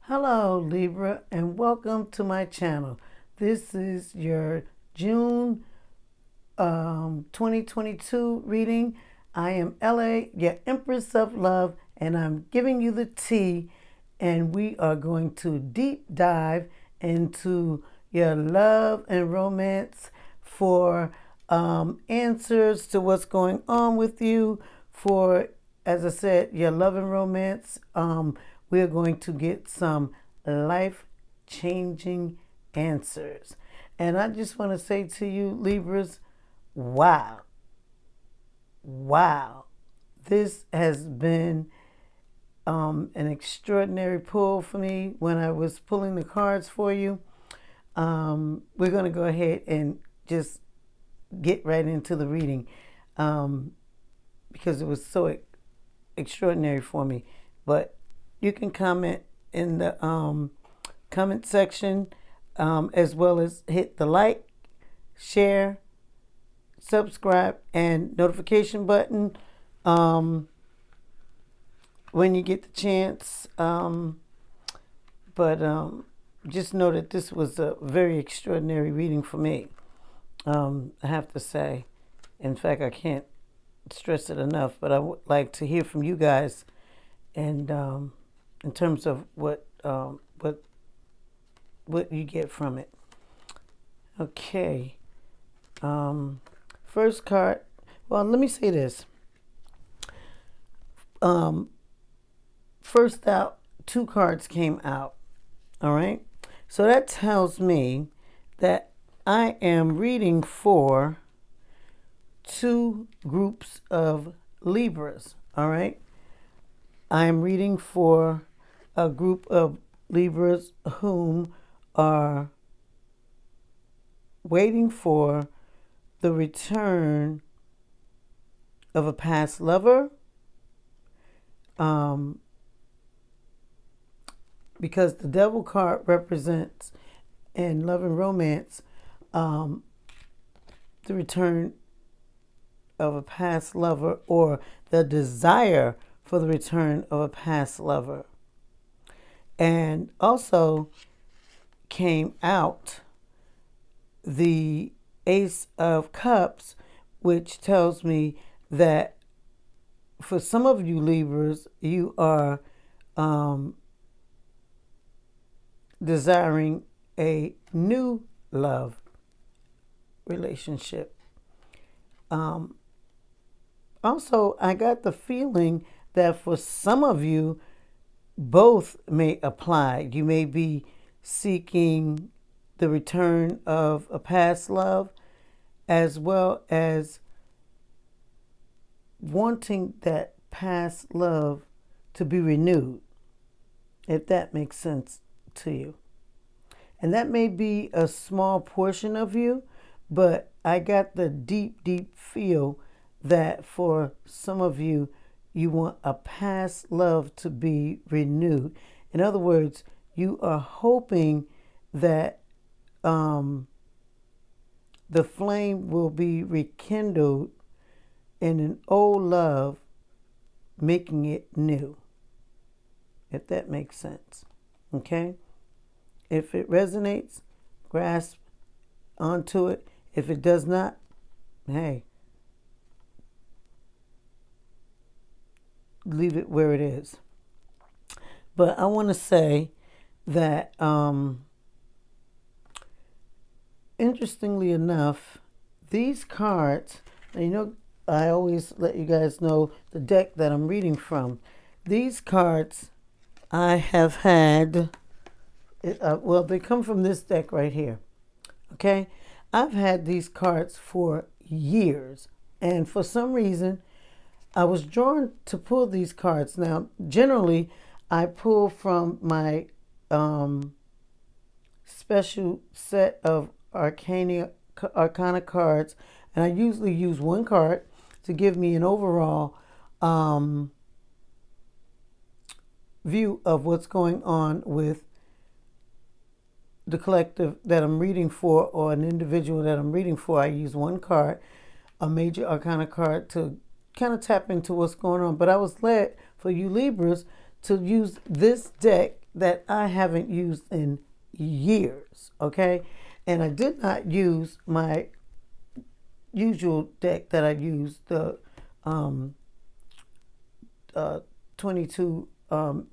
Hello, Libra, and welcome to my channel. This is your June 2022 reading. I am LA, your Empress of Love, and I'm giving you the tea, and we are going to deep dive into your love and romance for answers to what's going on with you. For, as I said, your love and romance. We're going to get some life changing answers. And I just want to say to you, Libras, wow. Wow. This has been an extraordinary pull for me when I was pulling the cards for you. We're going to go ahead and just get right into the reading because it was so extraordinary for me. But you can comment in the comment section as well as hit the like, share, subscribe, and notification button when you get the chance. But just know that this was a very extraordinary reading for me. I have to say. In fact, I can't stress it enough, but I would like to hear from you guys and in terms of what you get from it. Okay. First card. Well, let me say this. First out, two cards came out. All right. So that tells me that I am reading for two groups of Libras. All right. I am reading for a group of Libras whom are waiting for the return of a past lover, because the Devil card represents in love and romance the return of a past lover, or the desire for the return of a past lover. And also came out the Ace of Cups, which tells me that for some of you Libras, you are desiring a new love relationship. Also, I got the feeling that for some of you, both may apply. You may be seeking the return of a past love, as well as wanting that past love to be renewed, if that makes sense to you. And that may be a small portion of you, but I got the deep, deep feel that for some of you, you want a past love to be renewed. In other words, you are hoping that the flame will be rekindled in an old love, making it new, if that makes sense. Okay? If it resonates, grasp onto it. If it does not, hey, leave it where it is. But I want to say that interestingly enough, these cards, I always let you guys know the deck that I'm reading from. These cards I have had, they come from this deck right here. Okay? I've had these cards for years, and for some reason, I was drawn to pull these cards. Now, generally, I pull from my special set of Arcana cards, and I usually use one card to give me an overall view of what's going on with the collective that I'm reading for, or an individual that I'm reading for. I use one card, a major Arcana card, to kind of tap into what's going on. But I was led for you Libras to use this deck that I haven't used in years, okay? And I did not use my usual deck that I use, the um, 22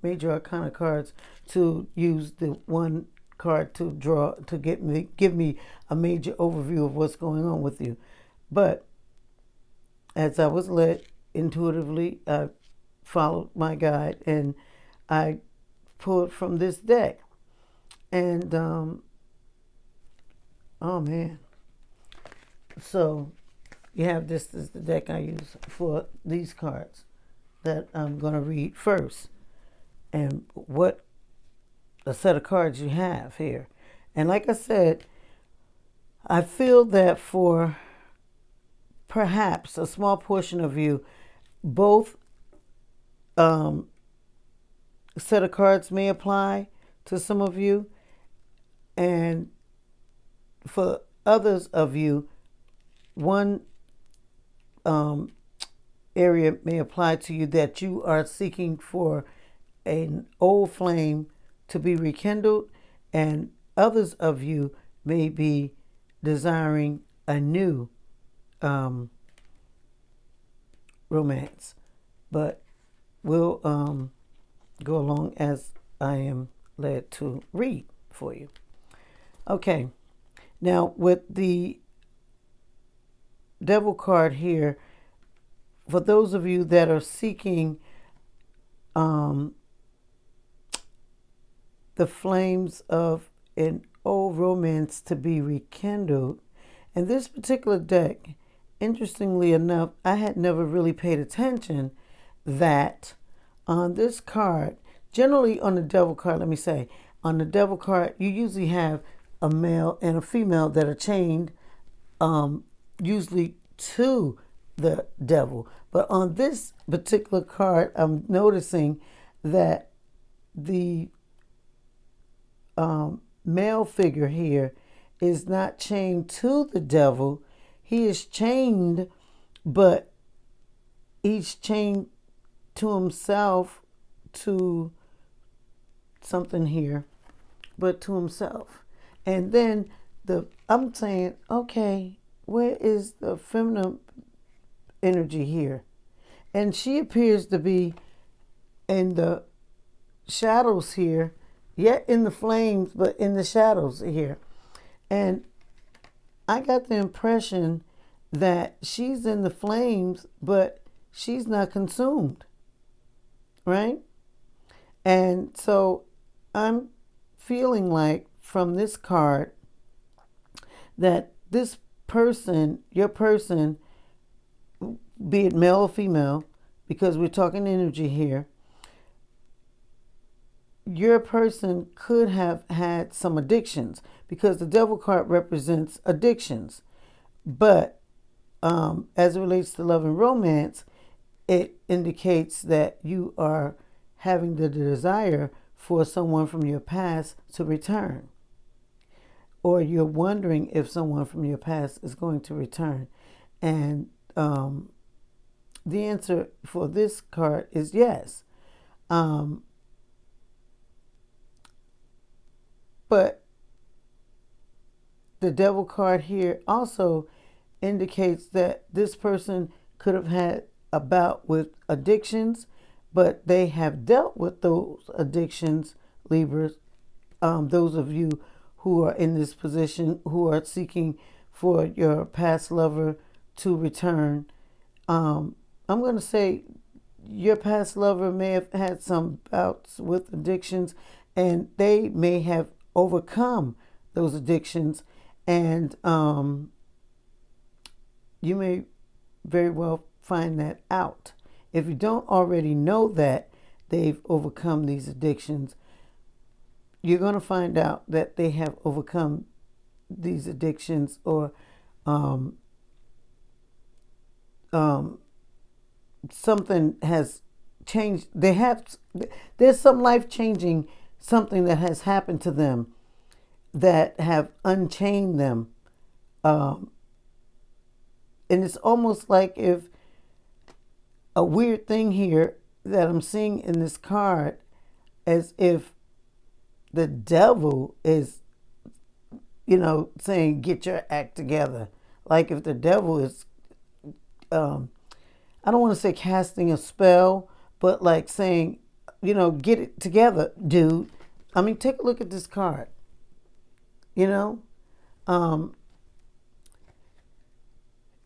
major arcana cards, to use the one card to draw to give me a major overview of what's going on with you. But as I was led intuitively, I followed my guide and I pulled from this deck. And oh man, so you have this is the deck I use for these cards that I'm going to read first, and what a set of cards you have here. And like I said, I feel that for perhaps a small portion of you, both set of cards may apply to some of you, and for others of you, one area may apply to you, that you are seeking for an old flame to be rekindled, and others of you may be desiring a new romance. But we'll go along as I am led to read for you. Okay, now with the Devil card here, for those of you that are seeking the flames of an old romance to be rekindled, and this particular deck, interestingly enough, I had never really paid attention that on this card, generally on the Devil card, let me say, on the Devil card, you usually have a male and a female that are chained, usually to the devil. But on this particular card, I'm noticing that the male figure here is not chained to the devil. He is chained, but he's chained to himself, to something here, but to himself. And then I'm saying, okay, where is the feminine energy here? And she appears to be in the shadows here, yet in the flames, but in the shadows here. And I got the impression that she's in the flames, but she's not consumed, right? And so I'm feeling like from this card that this person, your person, be it male or female, because we're talking energy here, your person could have had some addictions, because the Devil card represents addictions. But as it relates to love and romance, it indicates that you are having the desire for someone from your past to return, or you're wondering if someone from your past is going to return. And the answer for this card is yes. But the Devil card here also indicates that this person could have had a bout with addictions, but they have dealt with those addictions, Libras. Those of you who are in this position, who are seeking for your past lover to return, I'm going to say your past lover may have had some bouts with addictions, and they may have overcome those addictions, and you may very well find that out. If you don't already know that they've overcome these addictions, you're going to find out that they have overcome these addictions, or something has changed. There's some life-changing something that has happened to them that have unchained them. And it's almost like if a weird thing here that I'm seeing in this card, as if the devil is, saying, get your act together. Like if the devil is, I don't want to say casting a spell, but like saying, get it together, dude. I mean, take a look at this card.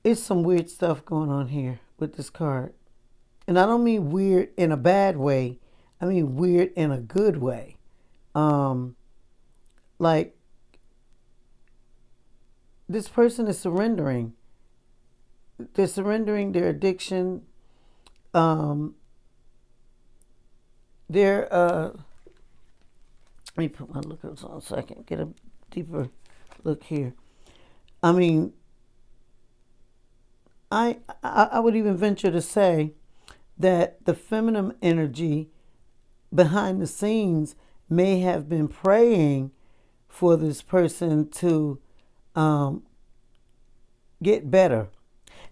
It's some weird stuff going on here with this card. And I don't mean weird in a bad way. I mean weird in a good way. Like this person is surrendering. They're surrendering their addiction. They're let me put my lookers on a second. Get a deeper look here. I mean, I would even venture to say that the feminine energy behind the scenes may have been praying for this person to get better.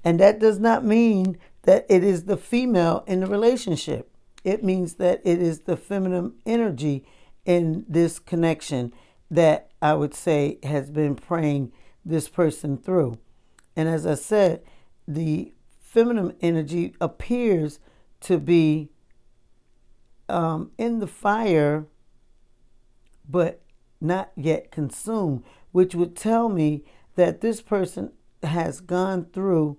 And that does not mean that it is the female in the relationship. It means that it is the feminine energy in this connection that I would say has been praying this person through. And as I said, the feminine energy appears to be in the fire, but not yet consumed, which would tell me that this person has gone through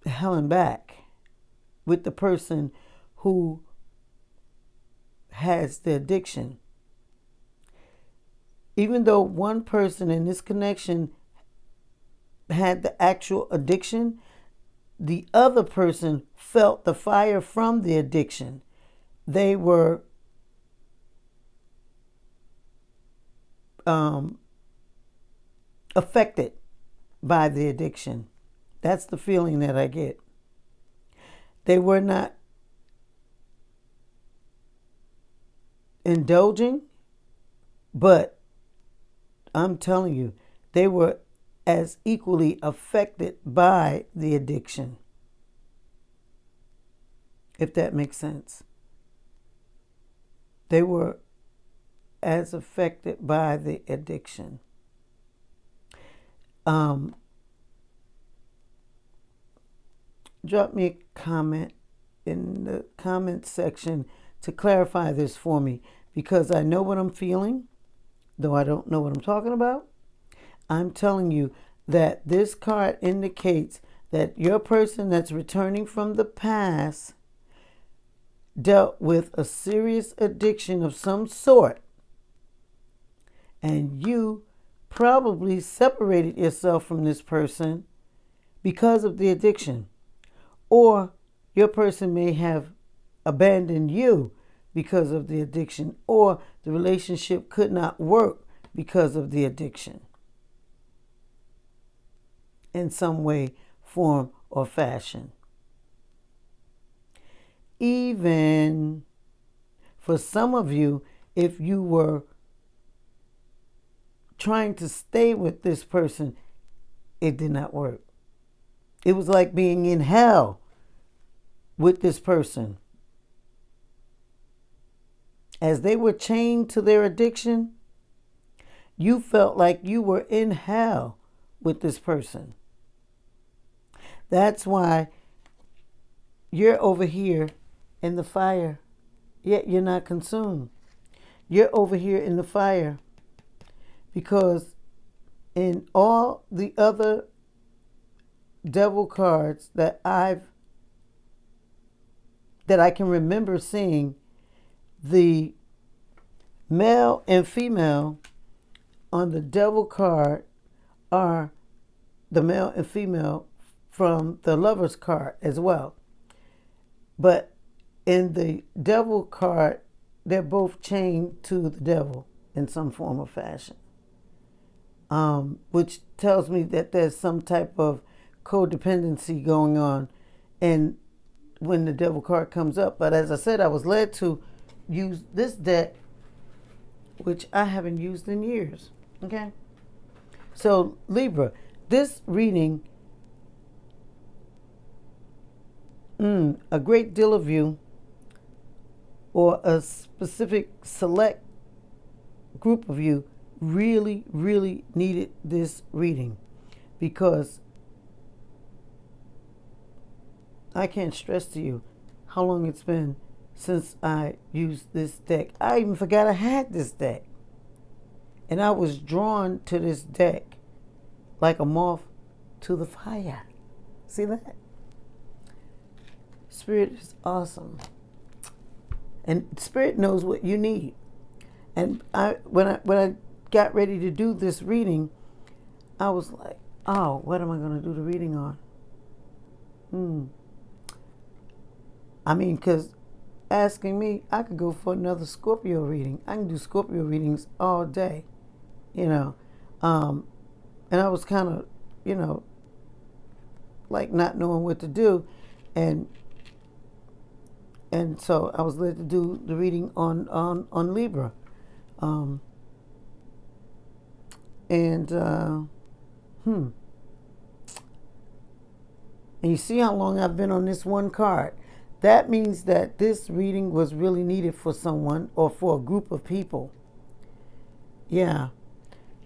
hell and back with the person who has the addiction. Even though one person in this connection had the actual addiction, the other person felt the fire from the addiction. They were affected by the addiction. That's the feeling that I get. They were not indulging, but I'm telling you, they were as equally affected by the addiction. If that makes sense. They were as affected by the addiction. Drop me a comment in the comment section to clarify this for me, because I know what I'm feeling, though I don't know what I'm talking about. I'm telling you that this card indicates that your person that's returning from the past dealt with a serious addiction of some sort, and you probably separated yourself from this person because of the addiction, or your person may have abandoned you because of the addiction, or the relationship could not work because of the addiction in some way, form, or fashion. Even for some of you, if you were trying to stay with this person, it did not work. It was like being in hell with this person. As they were chained to their addiction, you felt like you were in hell with this person. That's why you're over here in the fire, yet you're not consumed. You're over here in the fire because in all the other devil cards that I can remember seeing, the male and female on the devil card are the male and female from the Lover's card as well. But in the devil card, they're both chained to the devil in some form or fashion, which tells me that there's some type of codependency going on and when the devil card comes up. But as I said, I was led to use this deck, which I haven't used in years. Okay? So, Libra, this reading, a great deal of you or a specific select group of you really, really needed this reading, because I can't stress to you how long it's been since I used this deck. I even forgot I had this deck. And I was drawn to this deck like a moth to the fire. See that? Spirit is awesome. And Spirit knows what you need. And when I got ready to do this reading, I was like, oh, what am I going to do the reading on? I mean, because asking me, I could go for another Scorpio reading. I can do Scorpio readings all day, you know. And I was kind of, like not knowing what to do. And so I was led to do the reading on Libra. And you see how long I've been on this one card. That means that this reading was really needed for someone or for a group of people. Yeah.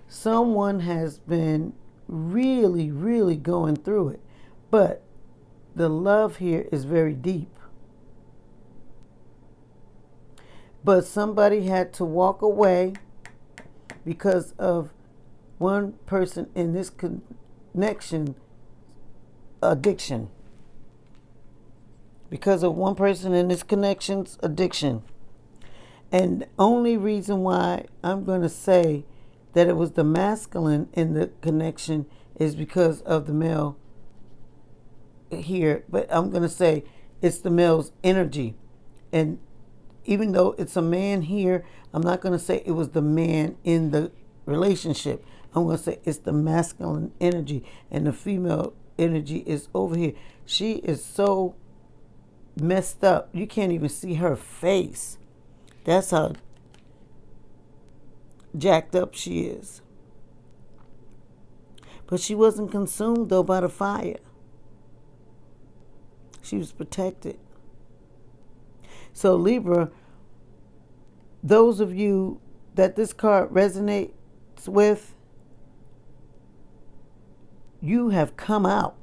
Someone has been really, really going through it. But the love here is very deep. But somebody had to walk away because of one person in this connection addiction. Because of one person in this connection's addiction. And the only reason why I'm going to say that it was the masculine in the connection is because of the male here. But I'm going to say it's the male's energy. And even though it's a man here, I'm not going to say it was the man in the relationship. I'm going to say it's the masculine energy, and the female energy is over here. She is so messed up. You can't even see her face. That's how jacked up she is. But she wasn't consumed, though, by the fire. She was protected. So, Libra, those of you that this card resonates with, you have come out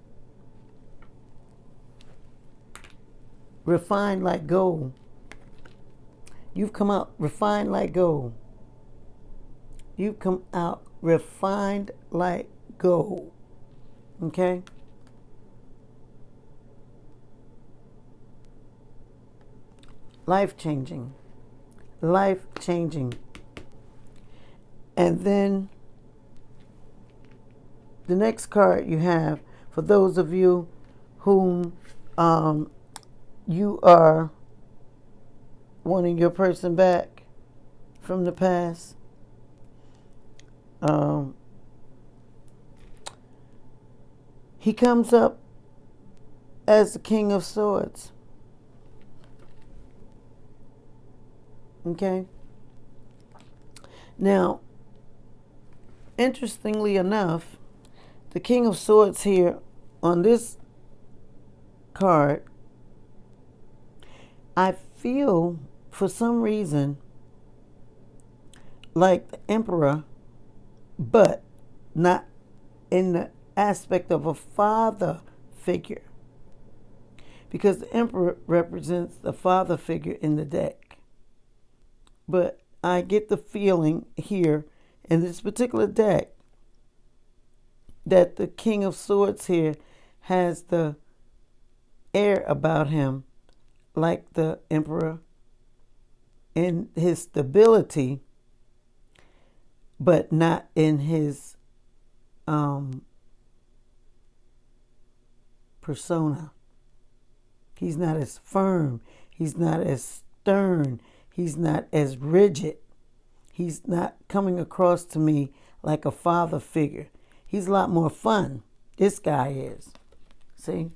refined like gold. You've come out refined like gold. You've come out refined like gold. Okay? Life-changing. Life-changing. And then the next card you have, for those of you whom you are wanting your person back from the past, he comes up as the King of Swords. Okay? Now, interestingly enough, the King of Swords here on this card, I feel for some reason like the Emperor, but not in the aspect of a father figure, because the Emperor represents the father figure in the deck. But I get the feeling here in this particular deck that the King of Swords here has the air about him like the Emperor in his stability, but not in his persona. He's not as firm. He's not as stern. He's not as rigid. He's not coming across to me like a father figure. He's a lot more fun. This guy is. See?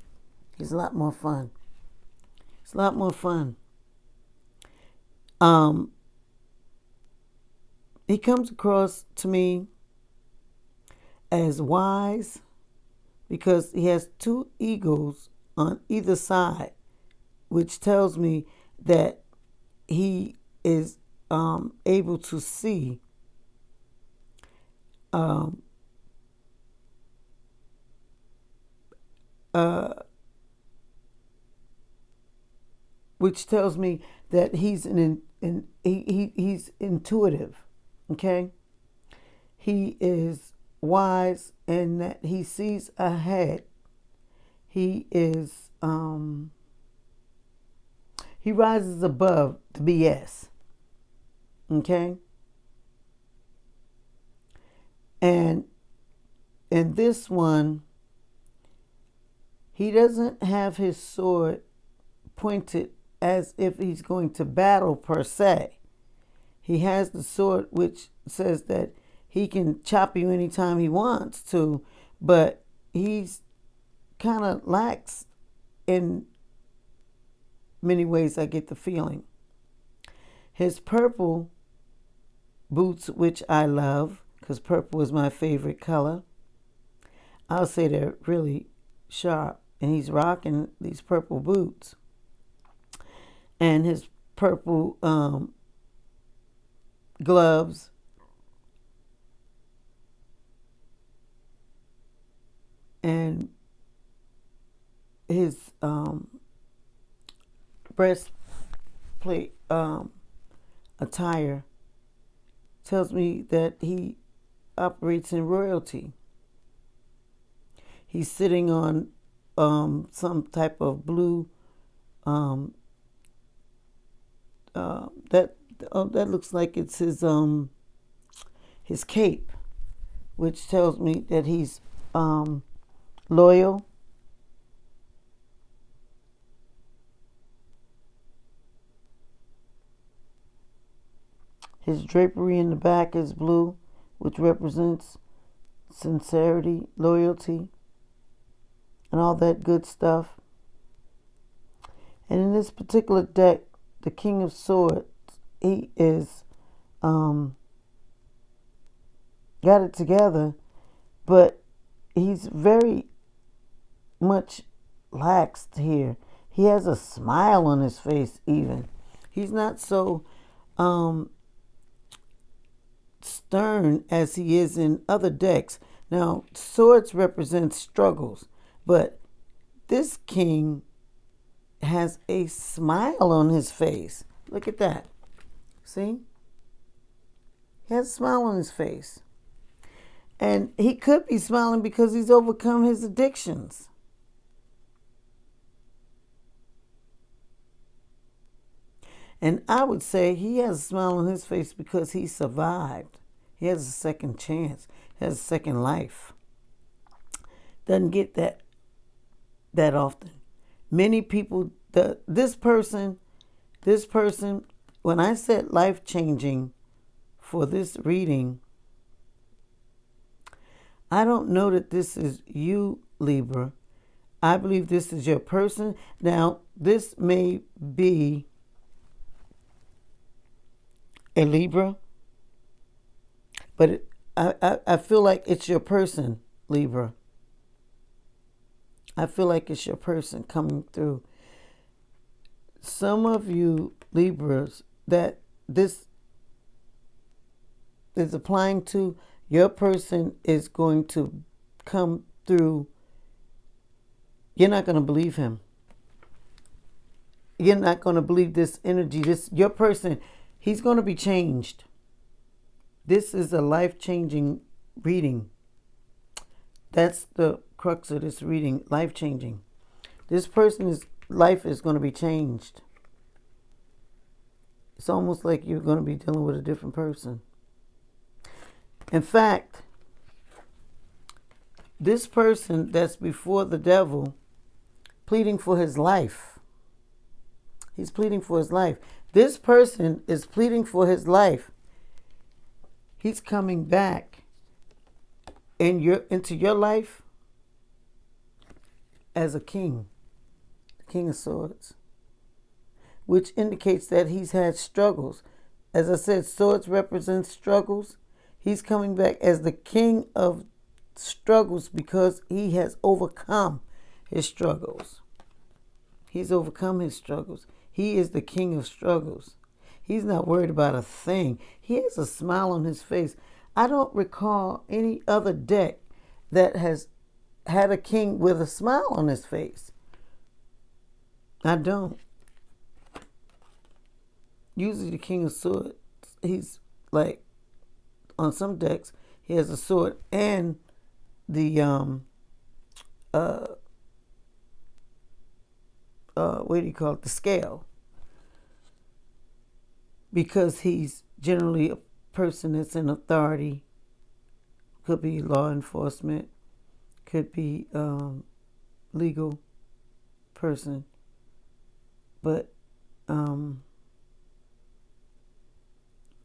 He's a lot more fun. It's a lot more fun. He comes across to me as wise because he has two eagles on either side, which tells me that he is able to see um, which tells me that he's he's intuitive. Okay, he is wise and that he sees ahead. He is he rises above the BS. Okay, and in this one, he doesn't have his sword pointed as if he's going to battle per se. He has the sword which says that he can chop you anytime he wants to, but he's kind of lax in many ways, I get the feeling. His purple boots, which I love, because purple is my favorite color. I'll say they're really sharp, and he's rocking these purple boots. And his purple gloves. And his breastplate attire tells me that he operates in royalty. He's sitting on some type of blue that looks like it's his cape, which tells me that he's loyal. His drapery in the back is blue, which represents sincerity, loyalty, and all that good stuff. And in this particular deck, the King of Swords, he is got it together, but he's very much laxed here. He has a smile on his face even. He's not so stern as he is in other decks. Now, swords represent struggles, but this king has a smile on his face. Look at that. See? He has a smile on his face. And he could be smiling because he's overcome his addictions. And I would say he has a smile on his face because he survived. He has a second chance. He has a second life. Doesn't get that often. Many people, this person, when I said life-changing for this reading, I don't know that this is you, Libra. I believe this is your person. Now, this may be a Libra, but I feel like it's your person, Libra. I feel like it's your person coming through. Some of you Libras that this is applying to, your person is going to come through. You're not going to believe him. You're not going to believe this energy. Your person, he's going to be changed. This is a life-changing reading. That's the crux of this reading, life-changing. This person's life is going to be changed. It's almost like you're going to be dealing with a different person. In fact, this person that's before the devil, pleading for his life. He's pleading for his life. This person is pleading for his life. He's coming back into your life as a king, the King of Swords, which indicates that he's had struggles. As I said, swords represent struggles. He's coming back as the king of struggles because he has overcome his struggles. He's overcome his struggles. He is the king of struggles. He's not worried about a thing. He has a smile on his face. I don't recall any other deck that has had a king with a smile on his face. I don't. Usually the king of swords, he's like, on some decks, he has a sword and the what do you call it, the scale, because he's generally a person that's in authority. Could be law enforcement, could be legal person, but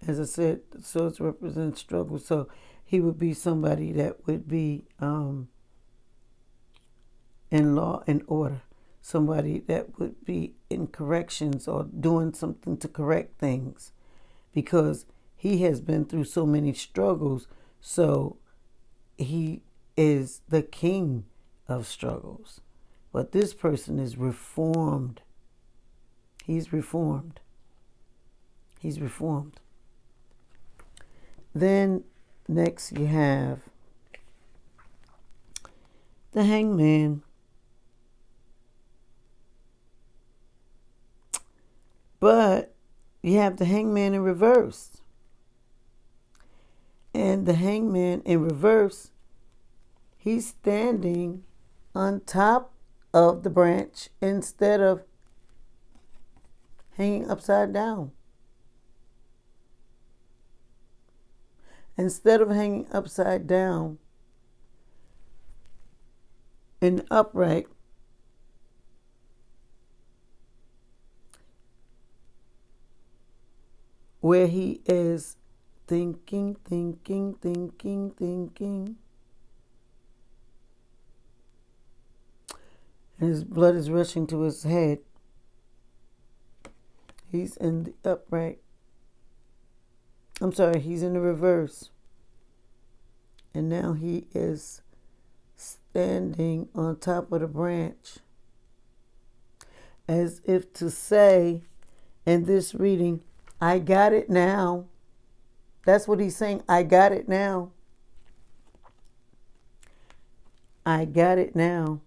as I said, the swords represent struggle, so he would be somebody that would be in law and order, somebody that would be in corrections or doing something to correct things, because he has been through so many struggles, so he is the king of struggles. But this person is reformed. He's reformed. He's reformed. Then next you have the Hangman. But you have the Hangman in reverse. And the Hangman in reverse, he's standing on top of the branch instead of hanging upside down. Instead of hanging upside down in the upright, where he is thinking, and his blood is rushing to his head. He's in the upright. I'm sorry, he's in the reverse. And now he is standing on top of the branch, as if to say in this reading, I got it now. That's what he's saying. I got it now. I got it now.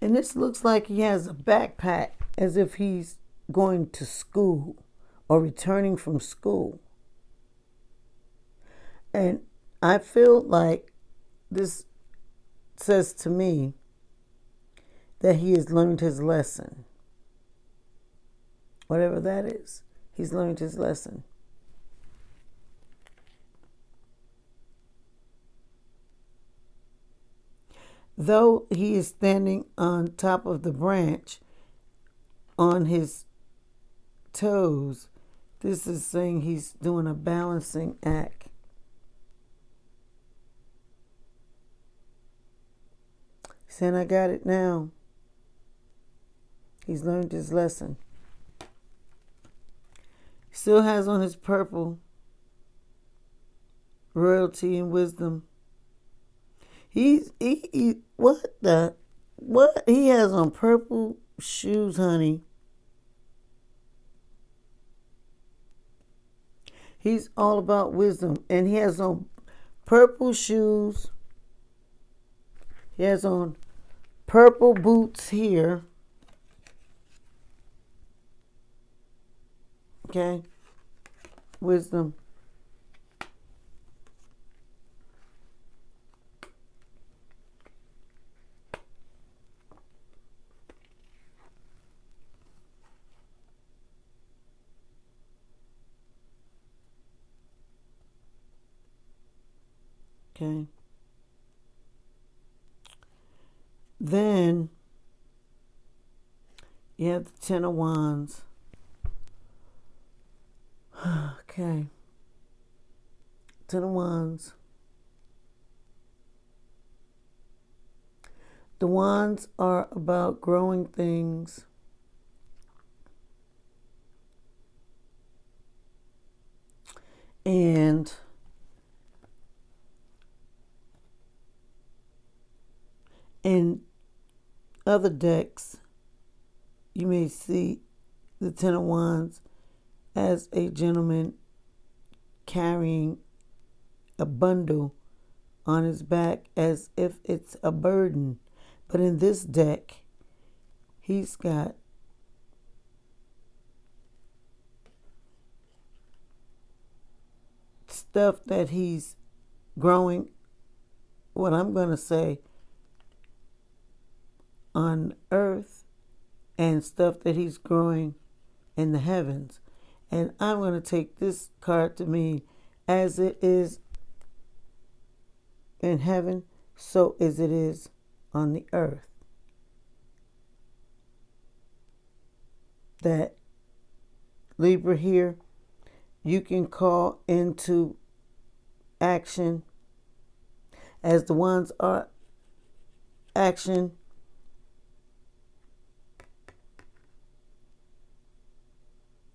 And this looks like he has a backpack, as if he's going to school or returning from school. And I feel like this says to me that he has learned his lesson. Whatever that is, he's learned his lesson. Though he is standing on top of the branch on his toes, this is saying he's doing a balancing act. He's saying, I got it now. He's learned his lesson. He still has on his purple, royalty and wisdom. He what he has on purple shoes, honey. He's all about wisdom, and he has on purple shoes. He has on purple boots here. Okay, wisdom. Okay. Then you have the Ten of Wands. Okay. Ten of Wands. The wands are about growing things. And other decks, you may see the Ten of Wands as a gentleman carrying a bundle on his back as if it's a burden. But in this deck, he's got stuff that he's growing, what I'm going to say, on earth, and stuff that he's growing in the heavens. And I'm going to take this card to mean as it is in heaven, so as it is on the earth. That Libra here, you can call into action, as the wands are action,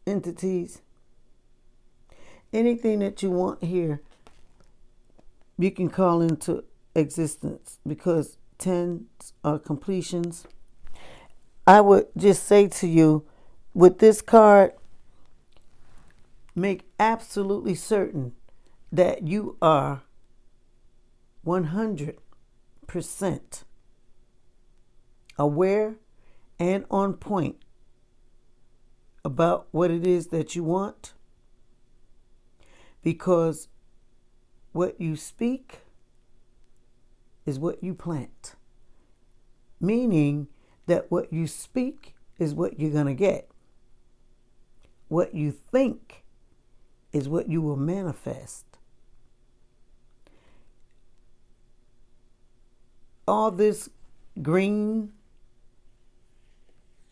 entities. Anything that you want here, you can call into existence, because tens are completions. I would just say to you, with this card, make absolutely certain that you are 100% aware and on point about what it is that you want, because what you speak is what you plant. Meaning that what you speak is what you're going to get. What you think is what you will manifest. All this green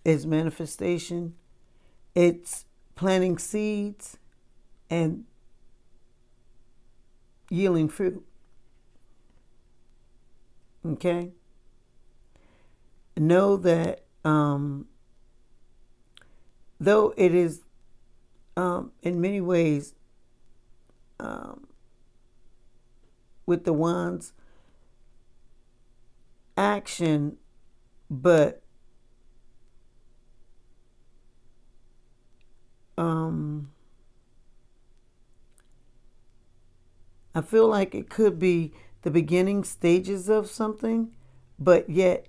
is manifestation. It's planting seeds and yielding fruit. Okay? Know that though it is in many ways with the wands action, but I feel like it could be the beginning stages of something, but yet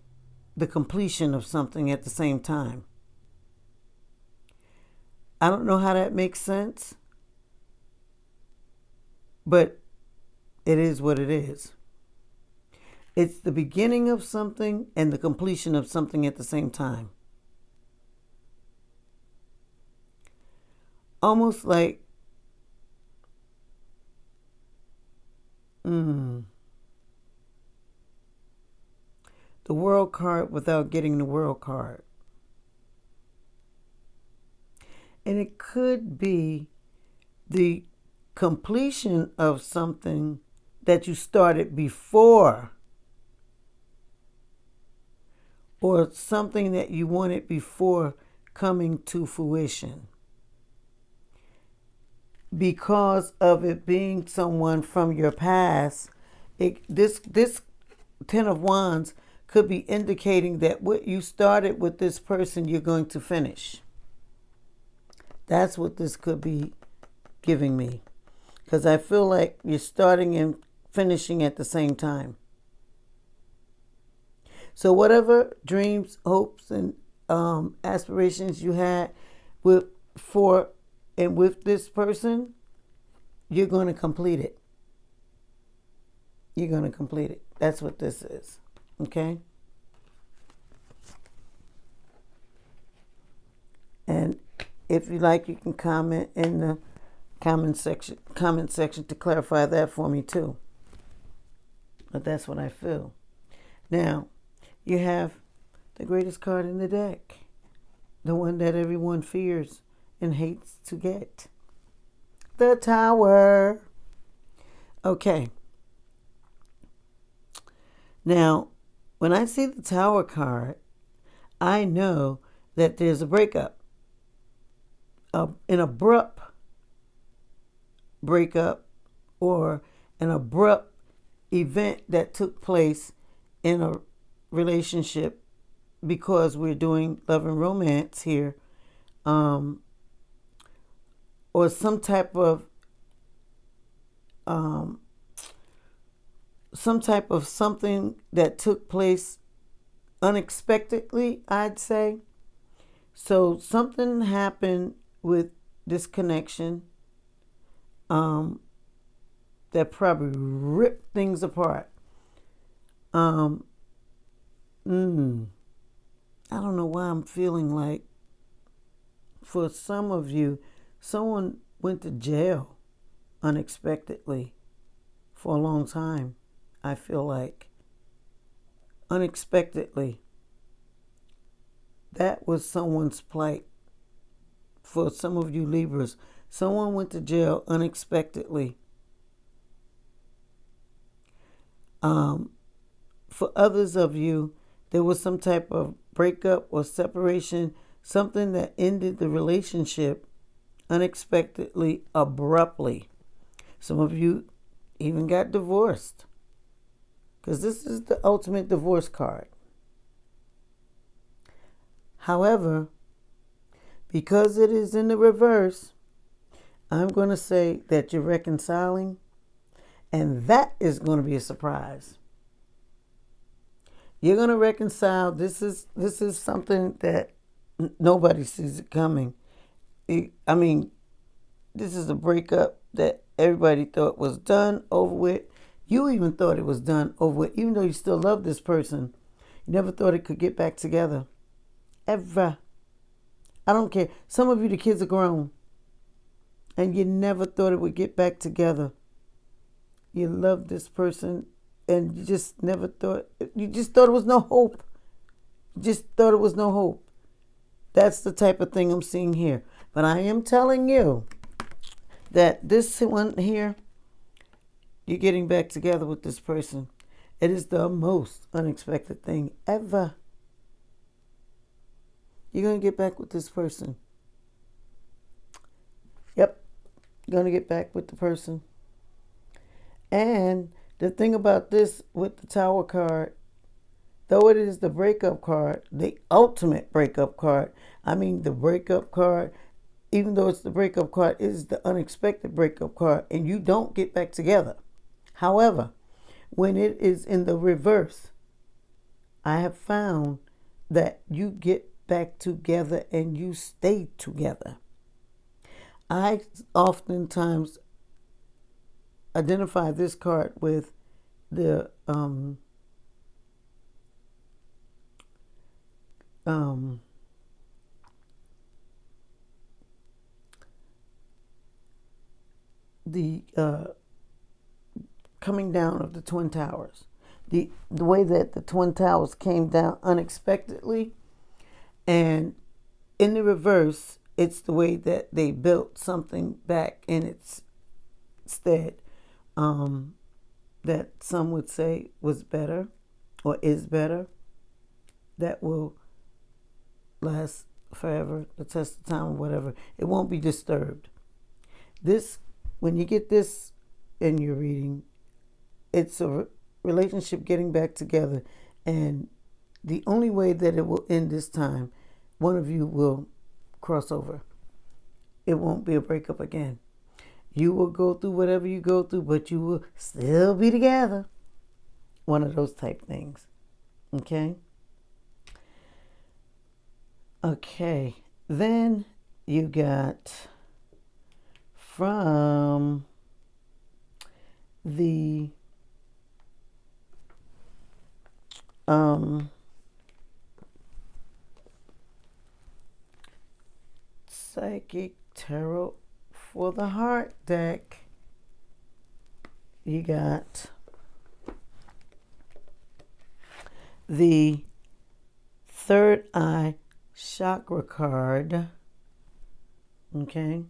the completion of something at the same time. I don't know how that makes sense, but it is what it is. It's the beginning of something and the completion of something at the same time. Almost like the world card without getting the world card. And it could be the completion of something that you started before, or something that you wanted before coming to fruition. Because of it being someone from your past, this Ten of Wands could be indicating that what you started with this person, you're going to finish. That's what this could be giving me. Because I feel like you're starting and finishing at the same time. So whatever dreams, hopes, and aspirations you had with this person, you're going to complete it. You're going to complete it. That's what this is. Okay? And if you like, you can comment in the comment section to clarify that for me too. But that's what I feel. Now, you have the greatest card in the deck. The one that everyone fears and hates to get. The Tower. Okay. Now, when I see the Tower card, I know that there's a breakup. An abrupt breakup, or an abrupt event that took place in a relationship because we're doing love and romance here, or some type of something that took place unexpectedly, I'd say. So something happened with this connection that probably ripped things apart. I don't know why I'm feeling like, for some of you, someone went to jail unexpectedly for a long time. I feel like unexpectedly. That was someone's plight. For some of you Libras, someone went to jail unexpectedly. For others of you, there was some type of breakup or separation, something that ended the relationship unexpectedly, abruptly. Some of you even got divorced, because this is the ultimate divorce card. However, because it is in the reverse, I'm going to say that you're reconciling, and that is going to be a surprise. You're going to reconcile. This is something that nobody sees it coming. I mean, this is a breakup that everybody thought was done, over with. You even thought it was done, over with, even though you still love this person. You never thought it could get back together. Ever. I don't care. Some of you, the kids are grown, and you never thought it would get back together. You loved this person, and you just never thought, you just thought it was no hope. You just thought it was no hope. That's the type of thing I'm seeing here. But I am telling you that this one here, you're getting back together with this person. It is the most unexpected thing ever. You're going to get back with this person. Yep. You're going to get back with the person. And the thing about this with the Tower card, though it is the breakup card, the ultimate breakup card, the breakup card, even though it's the breakup card, it is the unexpected breakup card, and you don't get back together. However, when it is in the reverse, I have found that you get back together and you stay together. I oftentimes identify this card with the coming down of the Twin Towers. The way that the Twin Towers came down unexpectedly, and in the reverse, it's the way that they built something back in its stead, that some would say was better or is better, that will last forever, the test of time or whatever. It won't be disturbed. This, when you get this in your reading, it's a relationship getting back together, and the only way that it will end this time, one of you will cross over. It won't be a breakup again. You will go through whatever you go through, but you will still be together. One of those type things. Okay? Okay. Then you got from the Psychic Tarot for the Heart deck, you got the Third Eye Chakra card. Okay.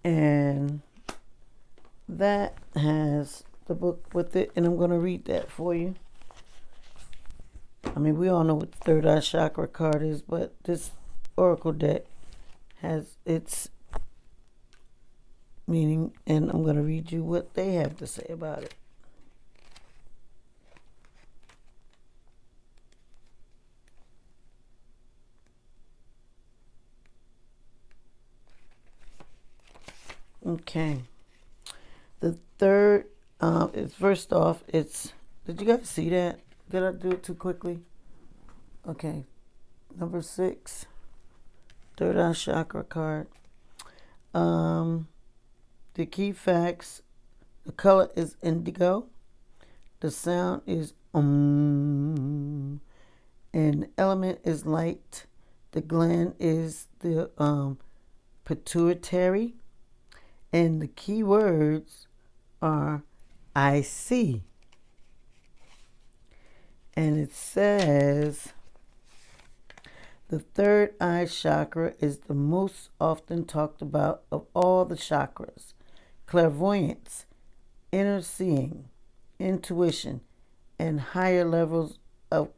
And that has the book with it, and I'm going to read that for you. We all know what the Third Eye Chakra card is, but this Oracle deck has its meaning, and I'm going to read you what they have to say about it. Okay. The third is first off, did you guys see that? Did I do it too quickly? Okay. Number 6, Third Eye Chakra card. The key facts, the color is indigo. The sound is and the element is light. The gland is the pituitary. And the key words are I see. And it says the third eye chakra is the most often talked about of all the chakras. Clairvoyance, inner seeing, intuition, and higher levels of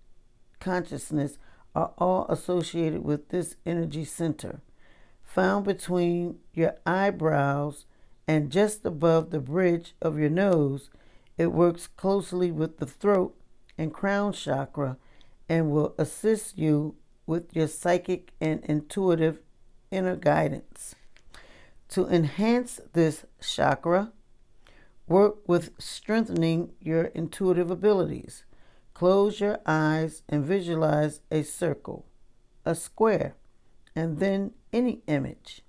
consciousness are all associated with this energy center. Found between your eyebrows and just above the bridge of your nose, it works closely with the throat and crown chakra and will assist you with your psychic and intuitive inner guidance. To enhance this chakra, work with strengthening your intuitive abilities. Close your eyes and visualize a circle, a square, and then any image.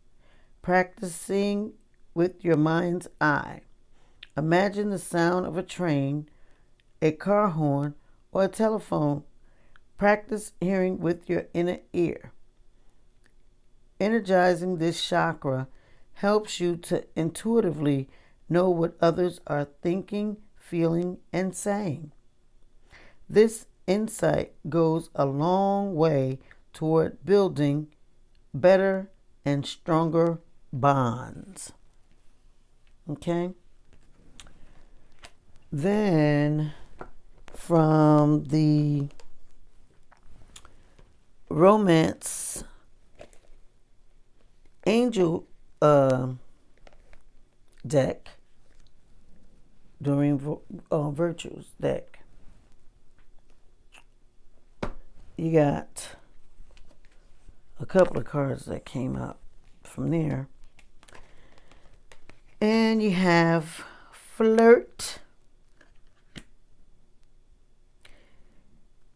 Practicing with your mind's eye. Imagine the sound of a train, a car horn, or a telephone. Practice hearing with your inner ear. Energizing this chakra helps you to intuitively know what others are thinking, feeling, and saying. This insight goes a long way toward building better and stronger bonds. Okay? Then, from the romance angel deck, during virtues deck, you got a couple of cards that came up from there. And you have flirt,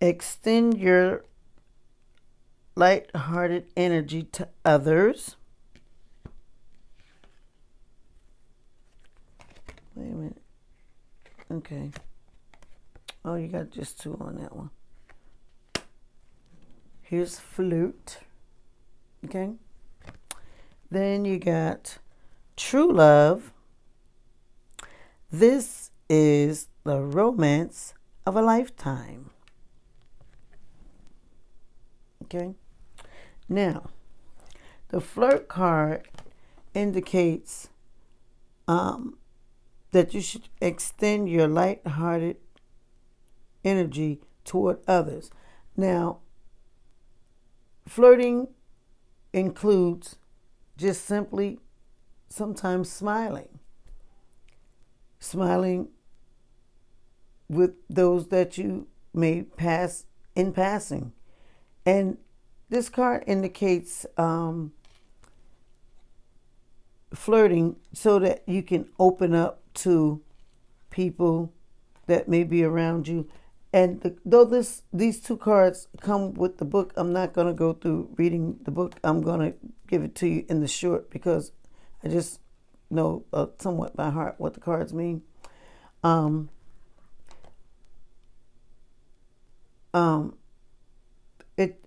extend your light-hearted energy to others. Wait a minute. Okay. Oh, you got just 2 on that one. Here's flirt. Okay. Then you got true love. This is the romance of a lifetime. Okay. Now, the flirt card indicates that you should extend your light-hearted energy toward others. Now, flirting includes just simply sometimes smiling. Smiling with those that you may pass in passing. And this card indicates flirting so that you can open up to people that may be around you. And though these 2 cards come with the book, I'm not going to go through reading the book. I'm going to give it to you in the short because I just know somewhat by heart what the cards mean. It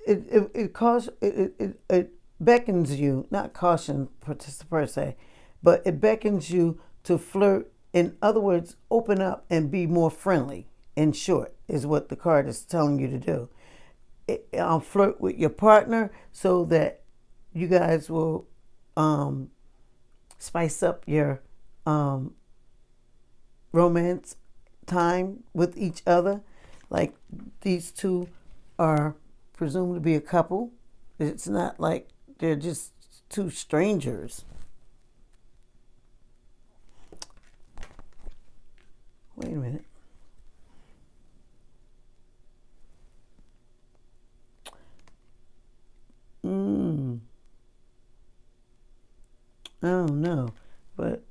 beckons you, not caution per se, but it beckons you to flirt. In other words, open up and be more friendly. In short, is what the card is telling you to do. I'll flirt with your partner so that you guys will spice up your romance time with each other. Like these 2 are presumed to be a couple. It's not like they're just 2 strangers. Wait a minute. I don't know. but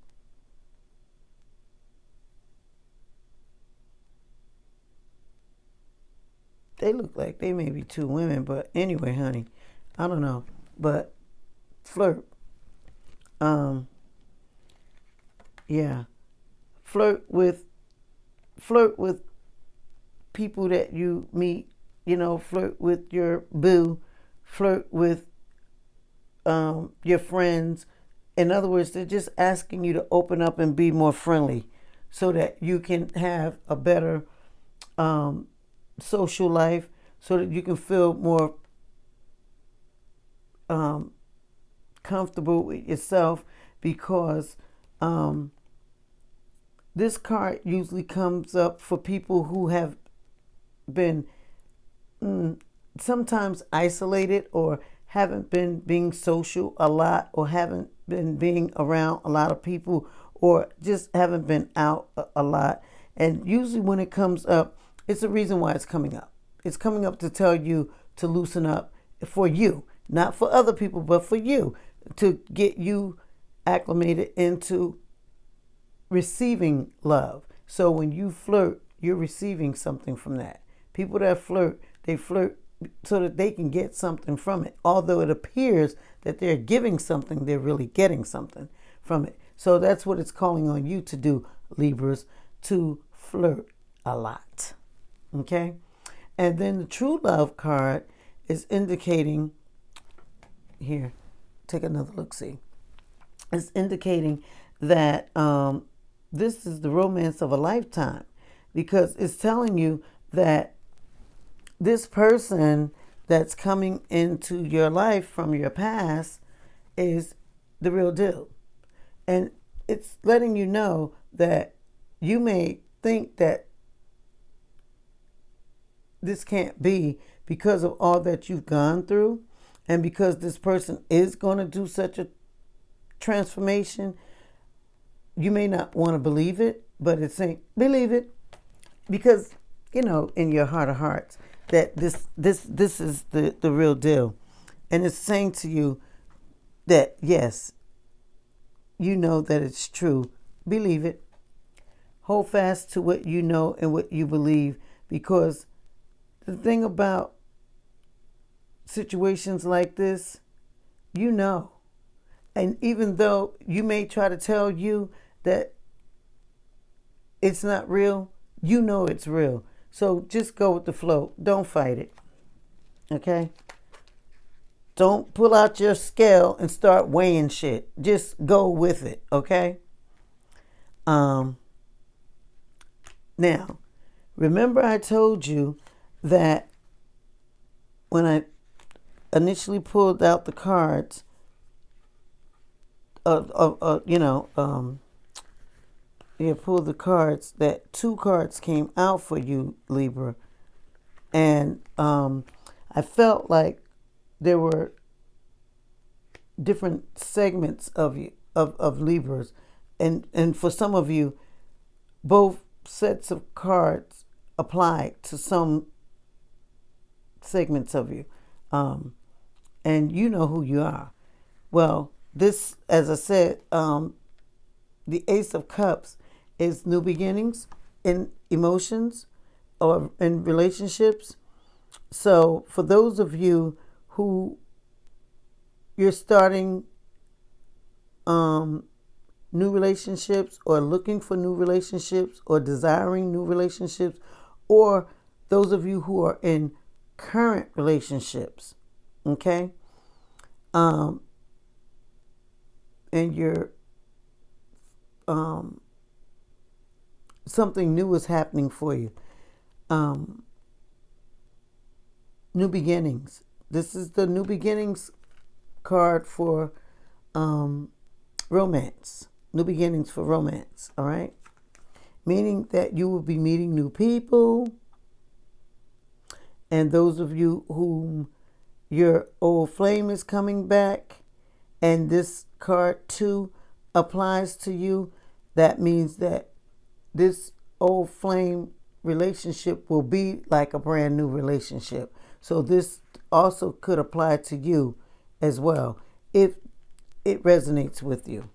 they look like they may be two women. But anyway, honey, I don't know. But flirt. Yeah. Flirt with people that you meet, flirt with your boo, flirt with your friends. In other words, they're just asking you to open up and be more friendly so that you can have a better social life, so that you can feel more comfortable with yourself, because this card usually comes up for people who have been sometimes isolated, or haven't been being social a lot, or haven't been being around a lot of people, or just haven't been out a lot. And usually when it comes up, it's the reason why it's coming up. It's coming up to tell you to loosen up for you, not for other people, but for you, to get you acclimated into receiving love. So when you flirt, you're receiving something from that. People that flirt, they flirt so that they can get something from it. Although it appears that they're giving something, they're really getting something from it. So that's what it's calling on you to do, Libras, to flirt a lot. Okay? And then the true love card is indicating, here, take another look-see. It's indicating that this is the romance of a lifetime, because it's telling you that this person that's coming into your life from your past is the real deal. And it's letting you know that you may think that this can't be because of all that you've gone through, and because this person is going to do such a transformation. You may not want to believe it, but it's saying believe it, because in your heart of hearts that this is the real deal. And it's saying to you that yes, you know that it's true. Believe it. Hold fast to what you know and what you believe, because the thing about situations like this, and even though you may try to tell you that it's not real, it's real. So just go with the flow. Don't fight it. Okay? Don't pull out your scale and start weighing shit. Just go with it. Okay? Now, remember I told you that when I initially pulled out the cards, pulled the cards, that two cards came out for you, Libra. And I felt like there were different segments of you, of Libras. And for some of you, both sets of cards apply to some segments of you. And you know who you are. Well, this, as I said, the Ace of Cups is new beginnings in emotions or in relationships. So for those of you who you're starting new relationships, or looking for new relationships, or desiring new relationships, or those of you who are in current relationships, okay? And you're something new is happening for you. New beginnings. This is the new beginnings card for romance. New beginnings for romance, all right? Meaning that you will be meeting new people. And those of you whom your old flame is coming back, and this card too applies to you, that means that this old flame relationship will be like a brand new relationship. So this also could apply to you as well, if it resonates with you.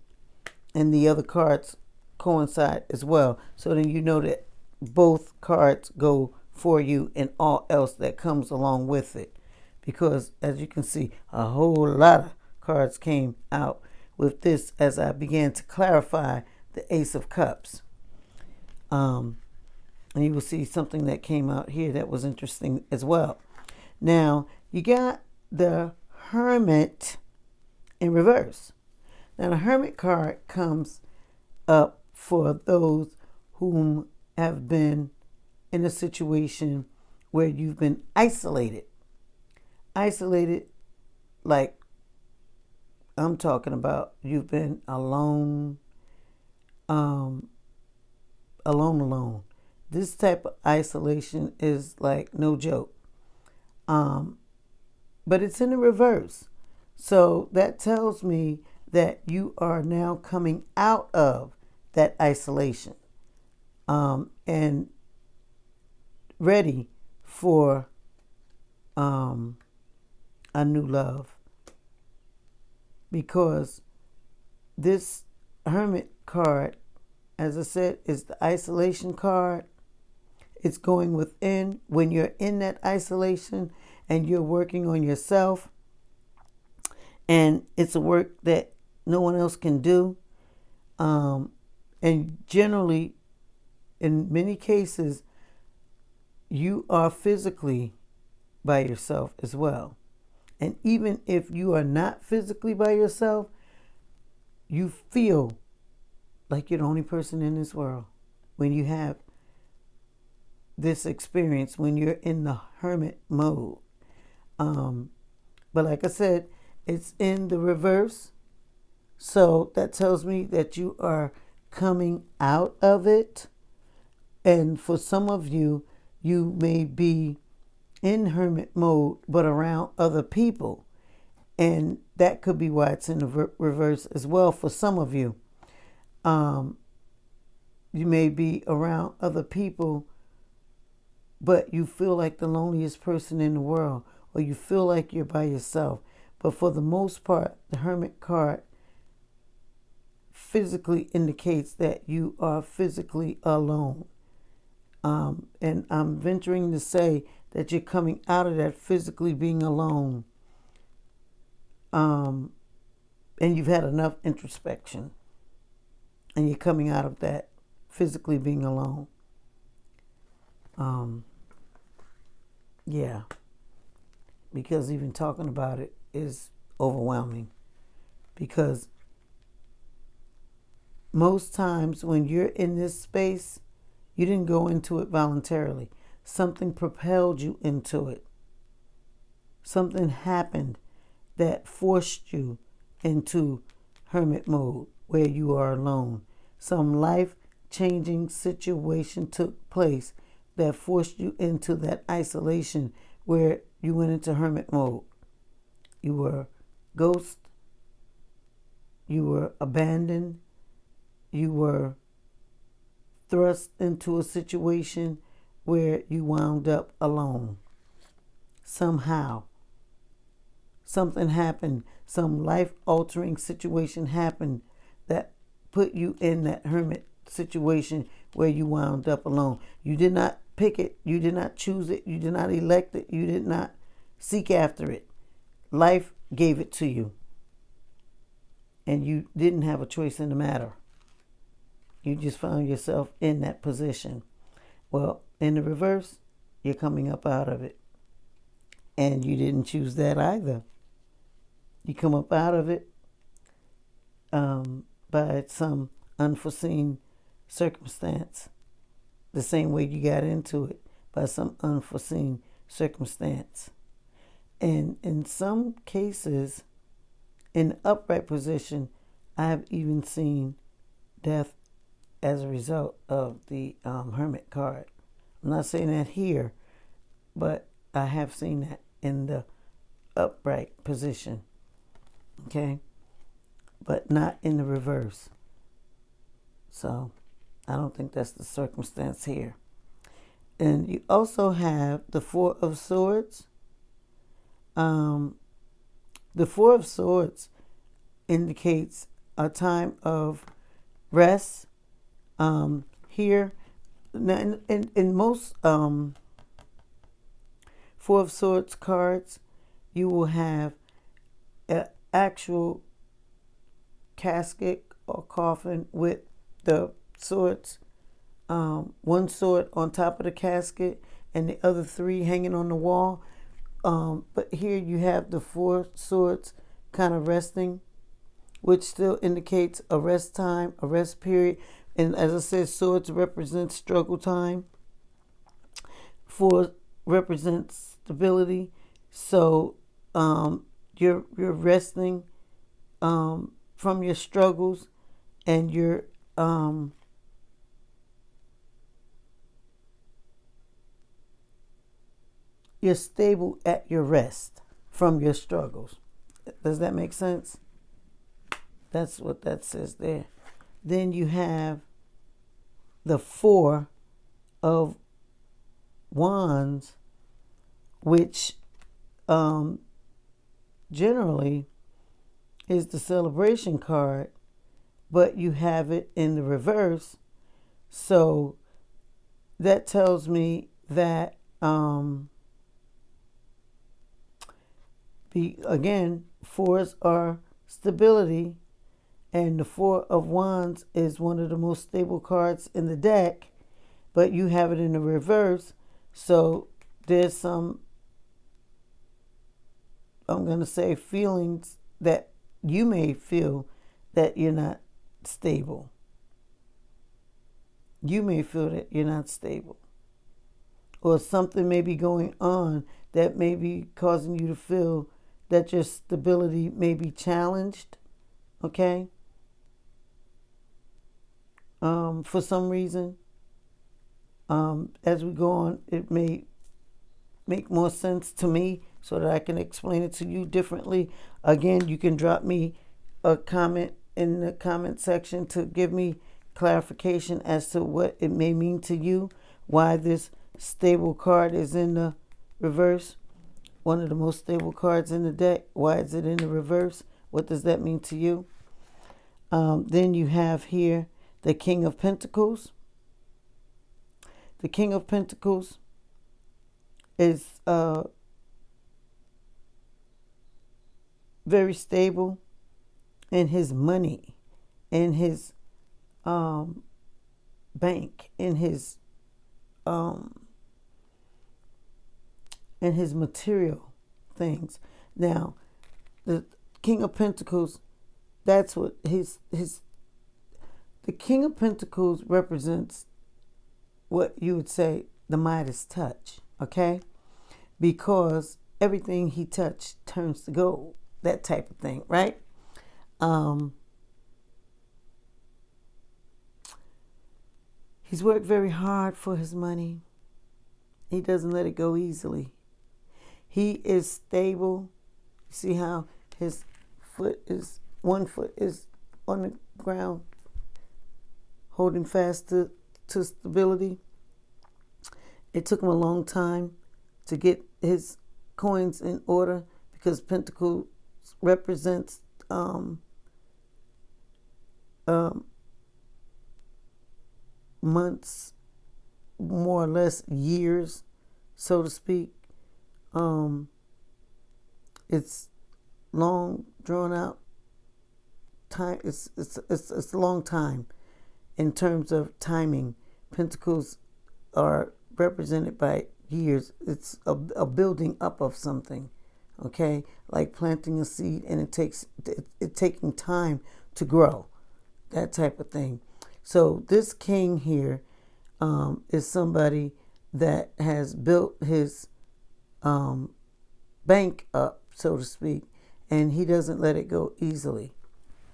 and the other cards coincide as well. So then you know that both cards go for you and all else that comes along with it. Because as you can see, a whole lot of cards came out with this as I began to clarify the Ace of Cups. And you will see something that came out here that was interesting as well. Now, you got the Hermit in reverse. Now, the Hermit card comes up for those whom have been in a situation where you've been isolated. Isolated, like I'm talking about, you've been alone, alone. This type of isolation is like no joke. But it's in the reverse. So that tells me that you are now coming out of that isolation, and ready for a new love. Because this Hermit card, as I said, is the isolation card. It's going within when you're in that isolation and you're working on yourself. And it's a work that no one else can do. And generally, in many cases, you are physically by yourself as well. And even if you are not physically by yourself, you feel like you're the only person in this world when you have this experience, when you're in the hermit mode. But like I said, it's in the reverse. So that tells me that you are coming out of it. And for some of you, you may be in hermit mode, but around other people. And that could be why it's in the reverse as well for some of you. You may be around other people, but you feel like the loneliest person in the world, or you feel like you're by yourself. But for the most part, the Hermit card physically indicates that you are physically alone. And I'm venturing to say that you're coming out of that physically being alone. And you've had enough introspection. And you're coming out of that physically being alone. Yeah. Because even talking about it is overwhelming. Because most times when you're in this space, you didn't go into it voluntarily. Something propelled you into it. Something happened that forced you into hermit mode where you are alone. Some life-changing situation took place that forced you into that isolation where you went into hermit mode. You were ghost. You were abandoned. You were thrust into a situation where you wound up alone. Somehow, something happened. Some life-altering situation happened that put you in that hermit situation where you wound up alone. You did not pick it. You did not choose it. You did not elect it. You did not seek after it. Life gave it to you. And you didn't have a choice in the matter. You just found yourself in that position. Well, in the reverse, you're coming up out of it. And you didn't choose that either. You come up out of it by some unforeseen circumstance. The same way you got into it, by some unforeseen circumstance. And in some cases, in the upright position, I have even seen death as a result of the Hermit card. I'm not saying that here, but I have seen that in the upright position. Okay? But not in the reverse. So, I don't think that's the circumstance here. And you also have the Four of Swords. The Four of Swords indicates a time of rest. Here, now in most Four of Swords cards, you will have an actual casket or coffin with the swords, one sword on top of the casket and the other three hanging on the wall. But here you have the Four Swords kind of resting, which still indicates a rest time, a rest period. And as I said, swords represent struggle time. Four represents stability. So you're resting from your struggles, and you're stable at your rest from your struggles. Does that make sense? That's what that says there. Then you have the Four of Wands, which generally is the celebration card, but you have it in the reverse. So that tells me that again, fours are stability, and the Four of Wands is one of the most stable cards in the deck, but you have it in the reverse. So there's some, I'm going to say, feelings that you may feel that you're not stable. You may feel that you're not stable. Or something may be going on that may be causing you to feel that your stability may be challenged. Okay? For some reason. As we go on, it may make more sense to me so that I can explain it to you differently. Again, you can drop me a comment in the comment section to give me clarification as to what it may mean to you, why this stable card is in the reverse, one of the most stable cards in the deck. Why is it in the reverse? What does that mean to you? Then you have here the King of Pentacles. The King of Pentacles is very stable in his money, in his bank, in his material things. Now, the King of Pentacles, that's what the King of Pentacles represents what you would say the Midas touch, okay? Because everything he touched turns to gold, that type of thing, right? He's worked very hard for his money. He doesn't let it go easily. He is stable. See how his one foot is on the ground, holding fast to stability. It took him a long time to get his coins in order because Pentacles represents months, more or less years, so to speak. It's long, drawn out time. It's a long time in terms of timing. Pentacles are represented by years. It's a building up of something, okay? Like planting a seed, and it taking time to grow, that type of thing. So this king here is somebody that has built his bank up, so to speak, and he doesn't let it go easily.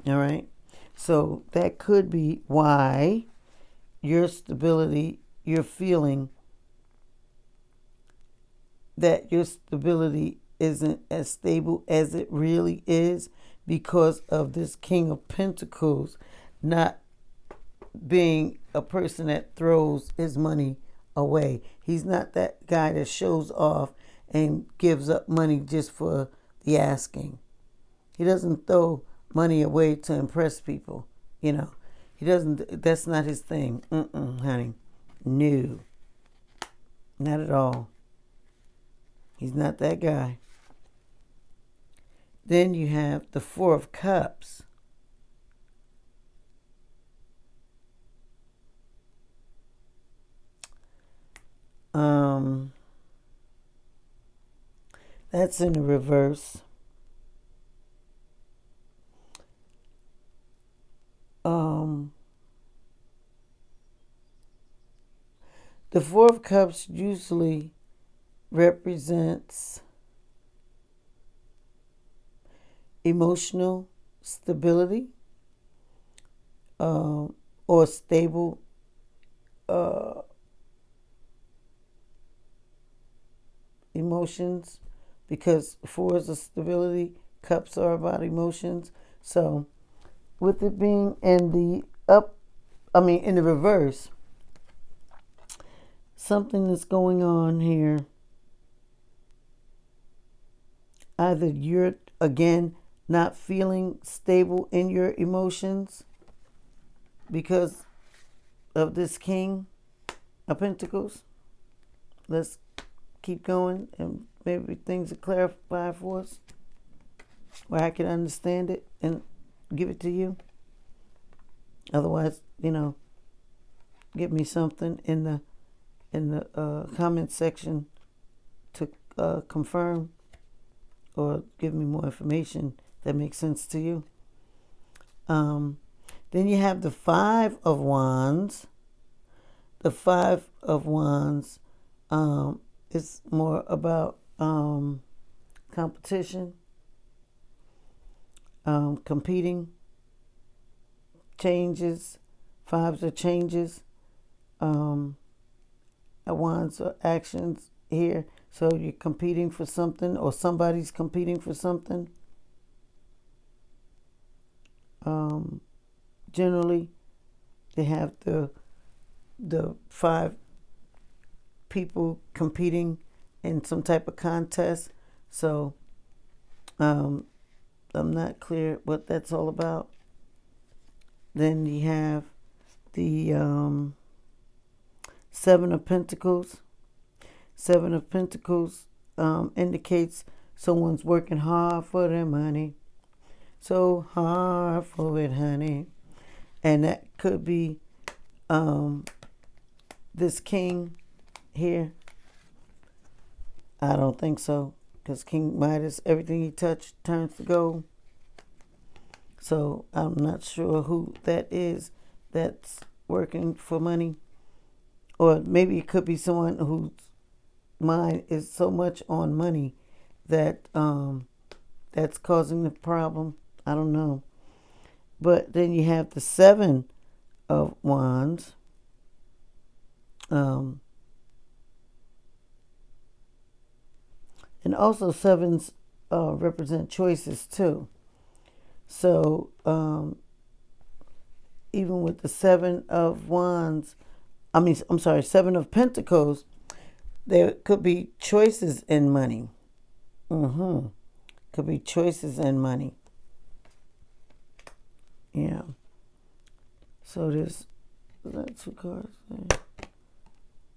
All right? So that could be why your stability, you're feeling that your stability isn't as stable as it really is because of this King of Pentacles not being a person that throws his money away. He's not that guy that shows off and gives up money just for the asking. He doesn't throw money away to impress people, you know. He doesn't. That's not his thing. Honey. No. Not at all. He's not that guy. Then you have the Four of Cups. That's in the reverse. The Four of Cups usually represents emotional stability, or stable emotions, because fours are stability, cups are about emotions. So with it being in the in the reverse, something is going on here. Either you're, again, not feeling stable in your emotions because of this King of Pentacles. Let's keep going and maybe things are clarified for us where I can understand it and give it to you. Otherwise, give me something in the comment section to confirm, or give me more information that makes sense to you. Then you have the Five of Wands. The Five of Wands is more about competition, competing, changes. Fives are changes. Wands are actions here. So you're competing for something, or somebody's competing for something. Generally, they have the five people competing in some type of contest. So I'm not clear what that's all about. Then you have the Seven of Pentacles. Seven of Pentacles indicates someone's working hard for their money. So hard for it, honey. And that could be this King here. I don't think so, because King Midas, everything he touched turns to gold. So I'm not sure who that is that's working for money. Or maybe it could be someone whose mind is so much on money that that's causing the problem. I don't know. But then you have the Seven of Wands. And also sevens represent choices too. So even with the Seven of Wands, Seven of Pentacles, there could be choices in money. Could be choices in money. Yeah. So there's that two cards there.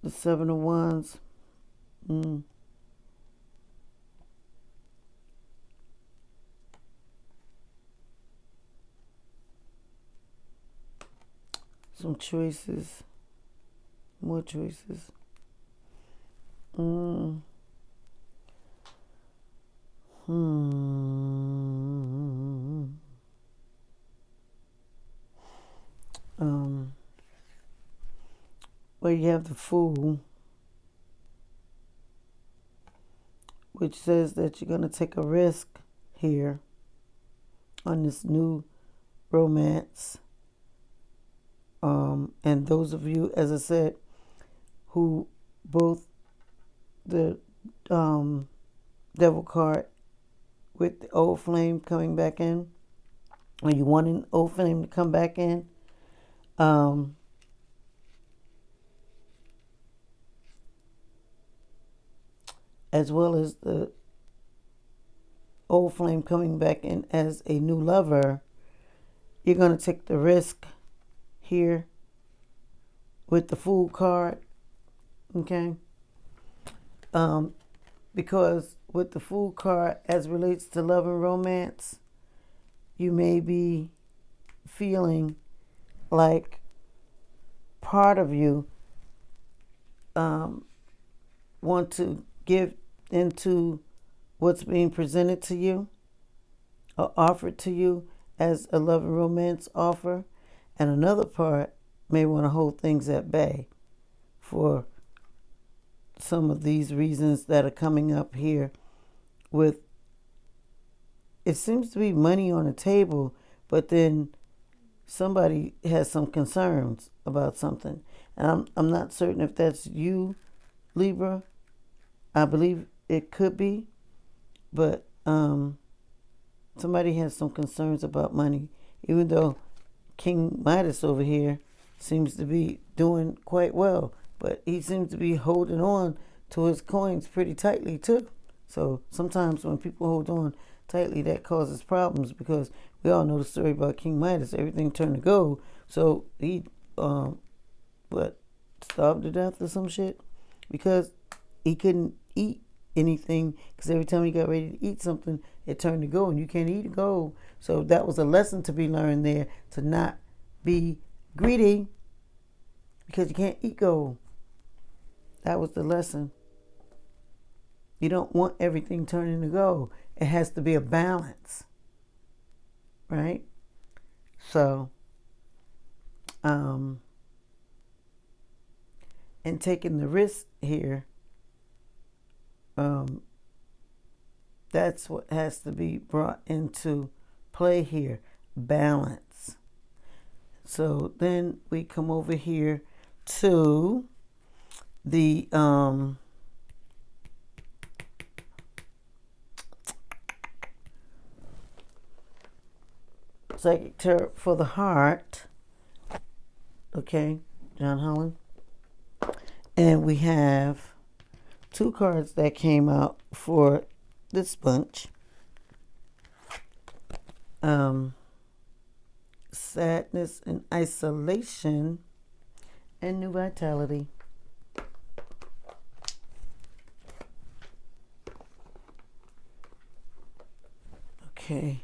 The Seven of Wands. Some choices. More choices. Well, you have the Fool, which says that you're going to take a risk here on this new romance. And those of you, as I said, who both the Devil card with the old flame coming back in, or you want an old flame to come back in, as well as the old flame coming back in as a new lover, you're going to take the risk here with the Fool card, okay? Because with the Fool card, as relates to love and romance, you may be feeling like part of you want to give into what's being presented to you or offered to you as a love and romance offer, and another part may want to hold things at bay for some of these reasons that are coming up here. With, it seems to be money on the table, but then somebody has some concerns about something, and I'm not certain if that's you, Libra. I believe it could be, but somebody has some concerns about money, even though King Midas over here seems to be doing quite well, but he seems to be holding on to his coins pretty tightly too. So sometimes when people hold on tightly, that causes problems, because we all know the story about King Midas. Everything turned to gold, so he starved to death or some shit, because he couldn't eat anything, because every time he got ready to eat something, it turned to gold, and you can't eat gold. So that was a lesson to be learned there, to not be greedy, because you can't eat gold. That was the lesson. You don't want everything turning to gold. It has to be a balance, right? So, and taking the risk here, that's what has to be brought into play here. Balance. So then we come over here to the Psychic Tarot for the Heart. Okay, John Holland. And we have two cards that came out for this bunch. Sadness and Isolation, and New Vitality. Okay.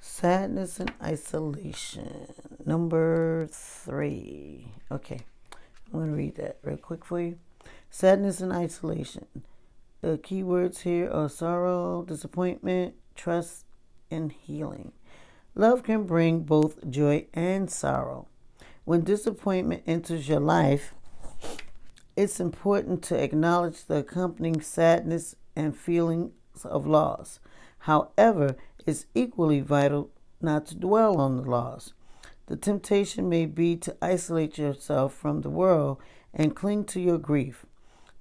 Sadness and Isolation, number 3. Okay, I'm going to read that real quick for you. Sadness and isolation. The key words here are sorrow, disappointment, trust, and healing. Love can bring both joy and sorrow. When disappointment enters your life, it's important to acknowledge the accompanying sadness and feelings of loss. However, it's equally vital not to dwell on the loss. The temptation may be to isolate yourself from the world and cling to your grief.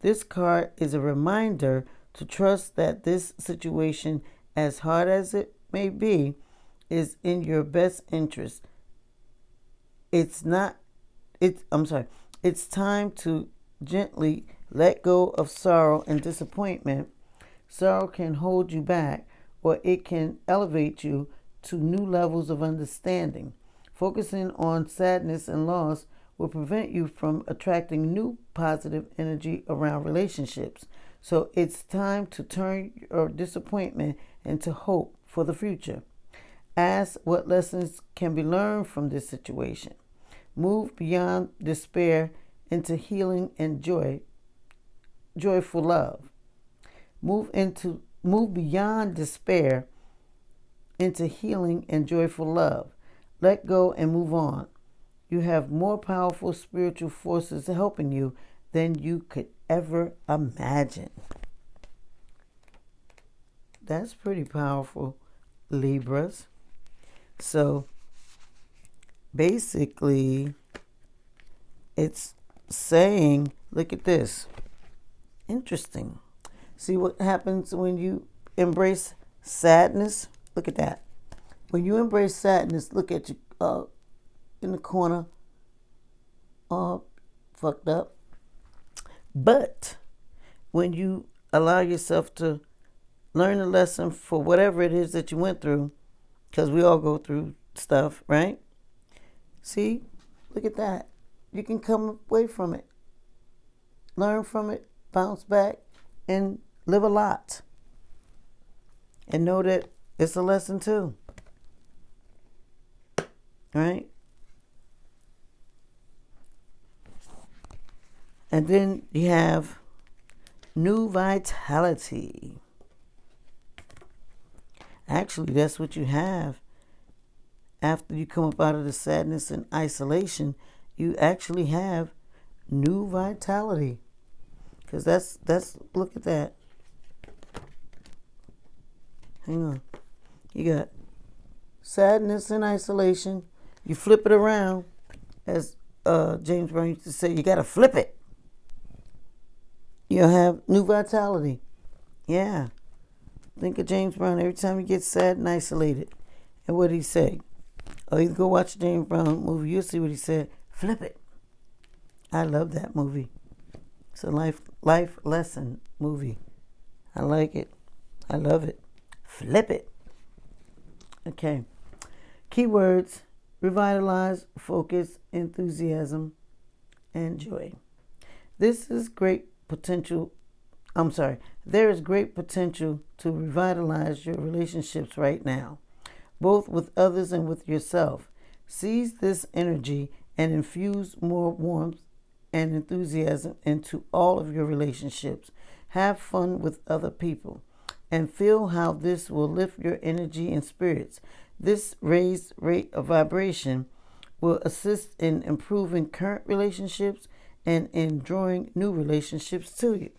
This card is a reminder to trust that this situation, as hard as it may be, is in your best interest. It's time to gently let go of sorrow and disappointment. Sorrow can hold you back, or it can elevate you to new levels of understanding. Focusing on sadness and loss will prevent you from attracting new positive energy around relationships. So it's time to turn your disappointment into hope for the future. Ask what lessons can be learned from this situation. Move beyond despair into healing and joyful love. Move beyond despair into healing and joyful love. Let go and move on. You have more powerful spiritual forces helping you than you could ever imagine. That's pretty powerful, Libras. So basically, it's saying, look at this. Interesting. See what happens when you embrace sadness? Look at that. When you embrace sadness, look at you in the corner, all fucked up. But when you allow yourself to learn a lesson for whatever it is that you went through, because we all go through stuff, right? See, look at that. You can come away from it, learn from it, bounce back, and live a lot. And know that it's a lesson too. Right? And then you have new vitality. Actually, that's what you have. After you come up out of the sadness and isolation, you actually have new vitality. Because that's look at that. Hang on. You got sadness and isolation. You flip it around, as James Brown used to say, you got to flip it. You'll have new vitality. Yeah. Think of James Brown every time he gets sad and isolated. And what did he say? Oh, you go watch a James Brown movie, you'll see what he said. Flip it. I love that movie. It's a life lesson movie. I like it. I love it. Flip it. Okay. Keywords: revitalize, focus, enthusiasm, and joy. There is great potential to revitalize your relationships right now, both with others and with yourself. Seize this energy and infuse more warmth and enthusiasm into all of your relationships. Have fun with other people and feel how this will lift your energy and spirits. This raised rate of vibration will assist in improving current relationships and in drawing new relationships to you.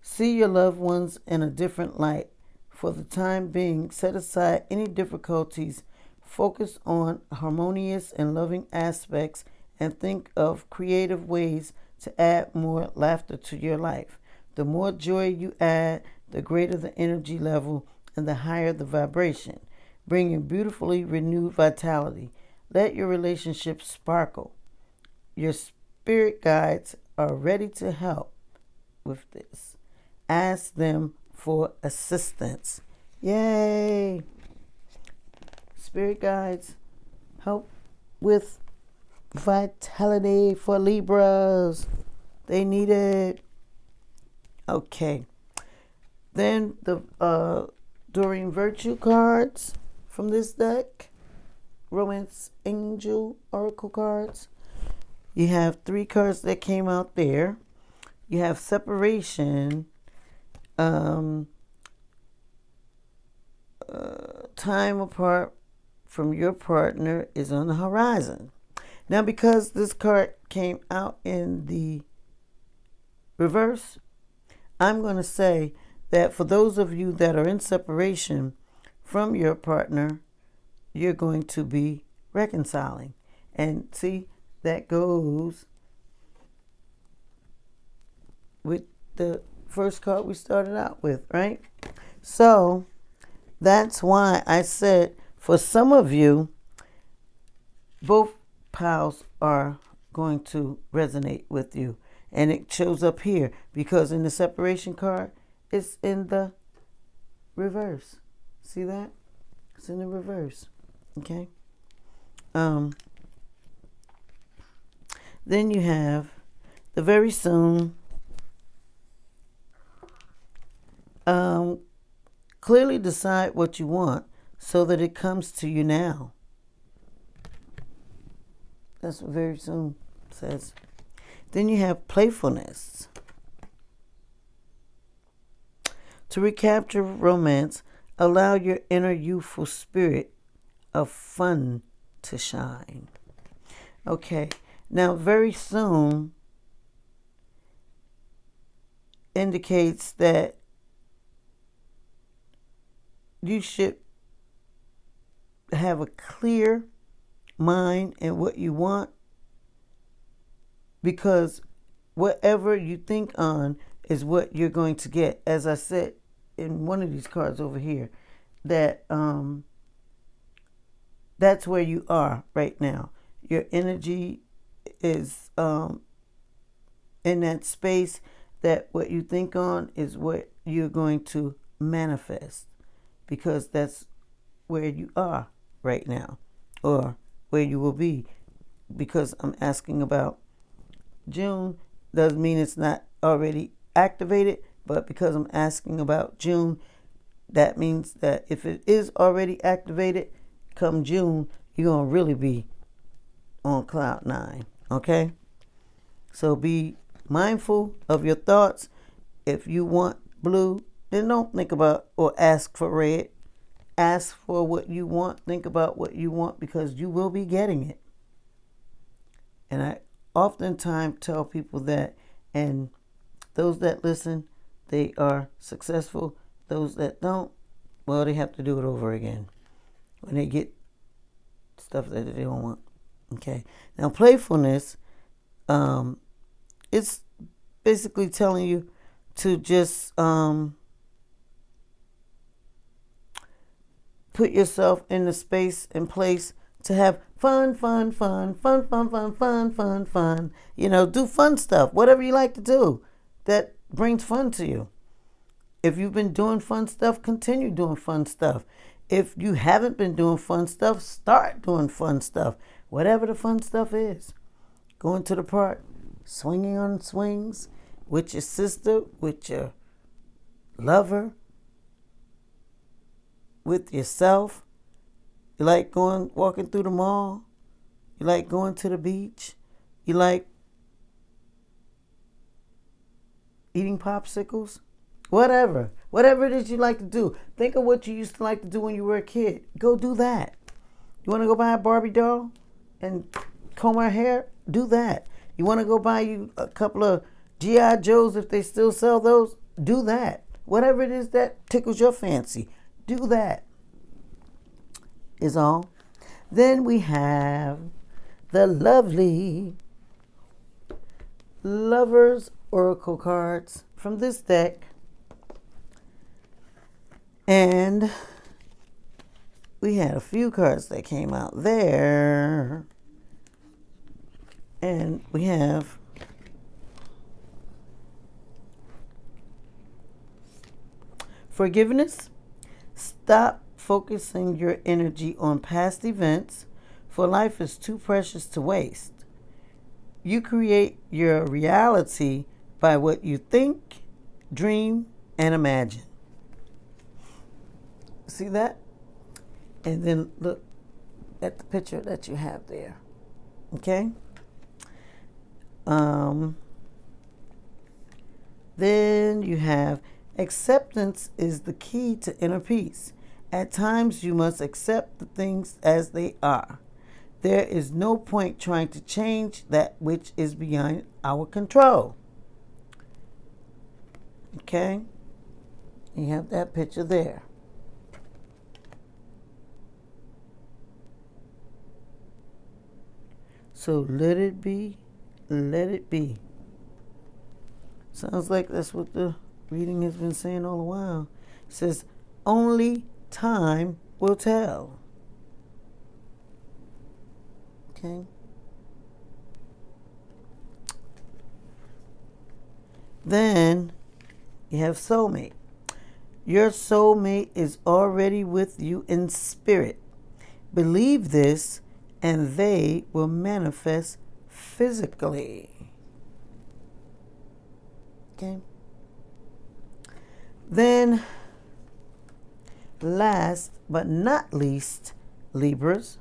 See your loved ones in a different light. For the time being, set aside any difficulties, focus on harmonious and loving aspects, and think of creative ways to add more laughter to your life. The more joy you add, the greater the energy level and the higher the vibration, bringing beautifully renewed vitality. Let your relationships sparkle. Your spirit guides are ready to help with this. Ask them for assistance. Yay! Spirit guides help with vitality for Libras. They need it. Okay. Then the Doreen Virtue cards from this deck. Romance Angel Oracle cards. You have 3 cards that came out there. You have separation. Time apart from your partner is on the horizon. Now, because this card came out in the reverse, I'm going to say that for those of you that are in separation from your partner, you're going to be reconciling. And see, that goes with the first card we started out with, right? So that's why I said for some of you, both piles are going to resonate with you. And it shows up here because in the separation card, it's in the reverse. See that? It's in the reverse. Okay. Then you have the very soon. Clearly decide what you want so that it comes to you now. That's what very soon says. Then you have playfulness. To recapture romance, allow your inner youthful spirit of fun to shine. Okay, now very soon indicates that you should have a clear mind and what you want, because whatever you think on is what you're going to get. As I said in one of these cards over here, that that's where you are right now. Your energy is in that space that what you think on is what you're going to manifest, because that's where you are right now, or where you will be. Because I'm asking about June doesn't mean it's not already activated, but because I'm asking about June, that means that if it is already activated, come June, you're going to really be on cloud nine, okay? So be mindful of your thoughts. If you want blue, then don't think about or ask for red. Ask for what you want. Think about what you want, because you will be getting it. And I oftentimes tell people that, and those that listen, they are successful. Those that don't, well, they have to do it over again when they get stuff that they don't want. Okay. Now, playfulness, it's basically telling you to just put yourself in the space and place to have fun. You know, do fun stuff, whatever you like to do that brings fun to you. If you've been doing fun stuff, continue doing fun stuff. If you haven't been doing fun stuff, start doing fun stuff. Whatever the fun stuff is. Going to the park, swinging on swings with your sister, with your lover, with yourself. You like walking through the mall. You like going to the beach. You like eating popsicles. Whatever it is you like to do. Think of what you used to like to do when you were a kid. Go do that. You want to go buy a Barbie doll and comb her hair? Do that. You want to go buy you a couple of G.I. Joes, if they still sell those? Do that. Whatever it is that tickles your fancy, do that. Is all. Then we have the lovely Lovers Oracle cards from this deck. And we had a few cards that came out there. And we have forgiveness. Stop focusing your energy on past events, for life is too precious to waste. You create your reality by what you think, dream, and imagine. See that? And then look at the picture that you have there. Okay? Then you have acceptance is the key to inner peace. At times you must accept the things as they are. There is no point trying to change that which is beyond our control. Okay? You have that picture there. So let it be, let it be. Sounds like that's what the reading has been saying all the while. It says, only time will tell. Okay. Then you have soulmate. Your soulmate is already with you in spirit. Believe this, and they will manifest physically. Okay. Then, last but not least, Libras,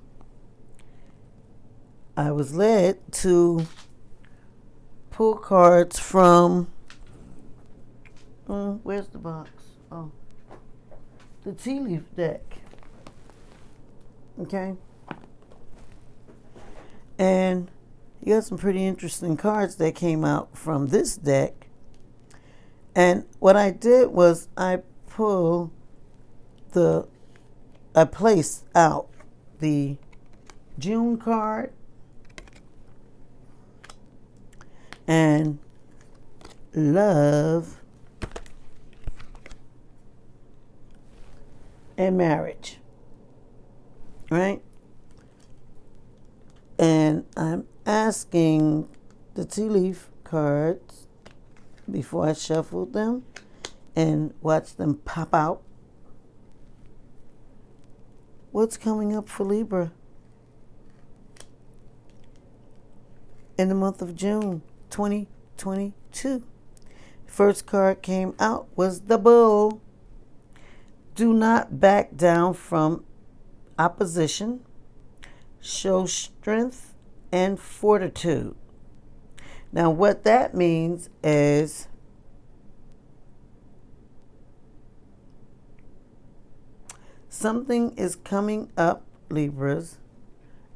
I was led to pull cards from, where's the box? Oh, the tea leaf deck. Okay. And you got some pretty interesting cards that came out from this deck. And what I did was I placed out the June card and love and marriage, right? And I'm asking the tea leaf cards before I shuffled them and watched them pop out. What's coming up for Libra in the month of June 2022? First card came out was the Bull. Do not back down from opposition. Show strength and fortitude. Now, what that means is something is coming up, Libras,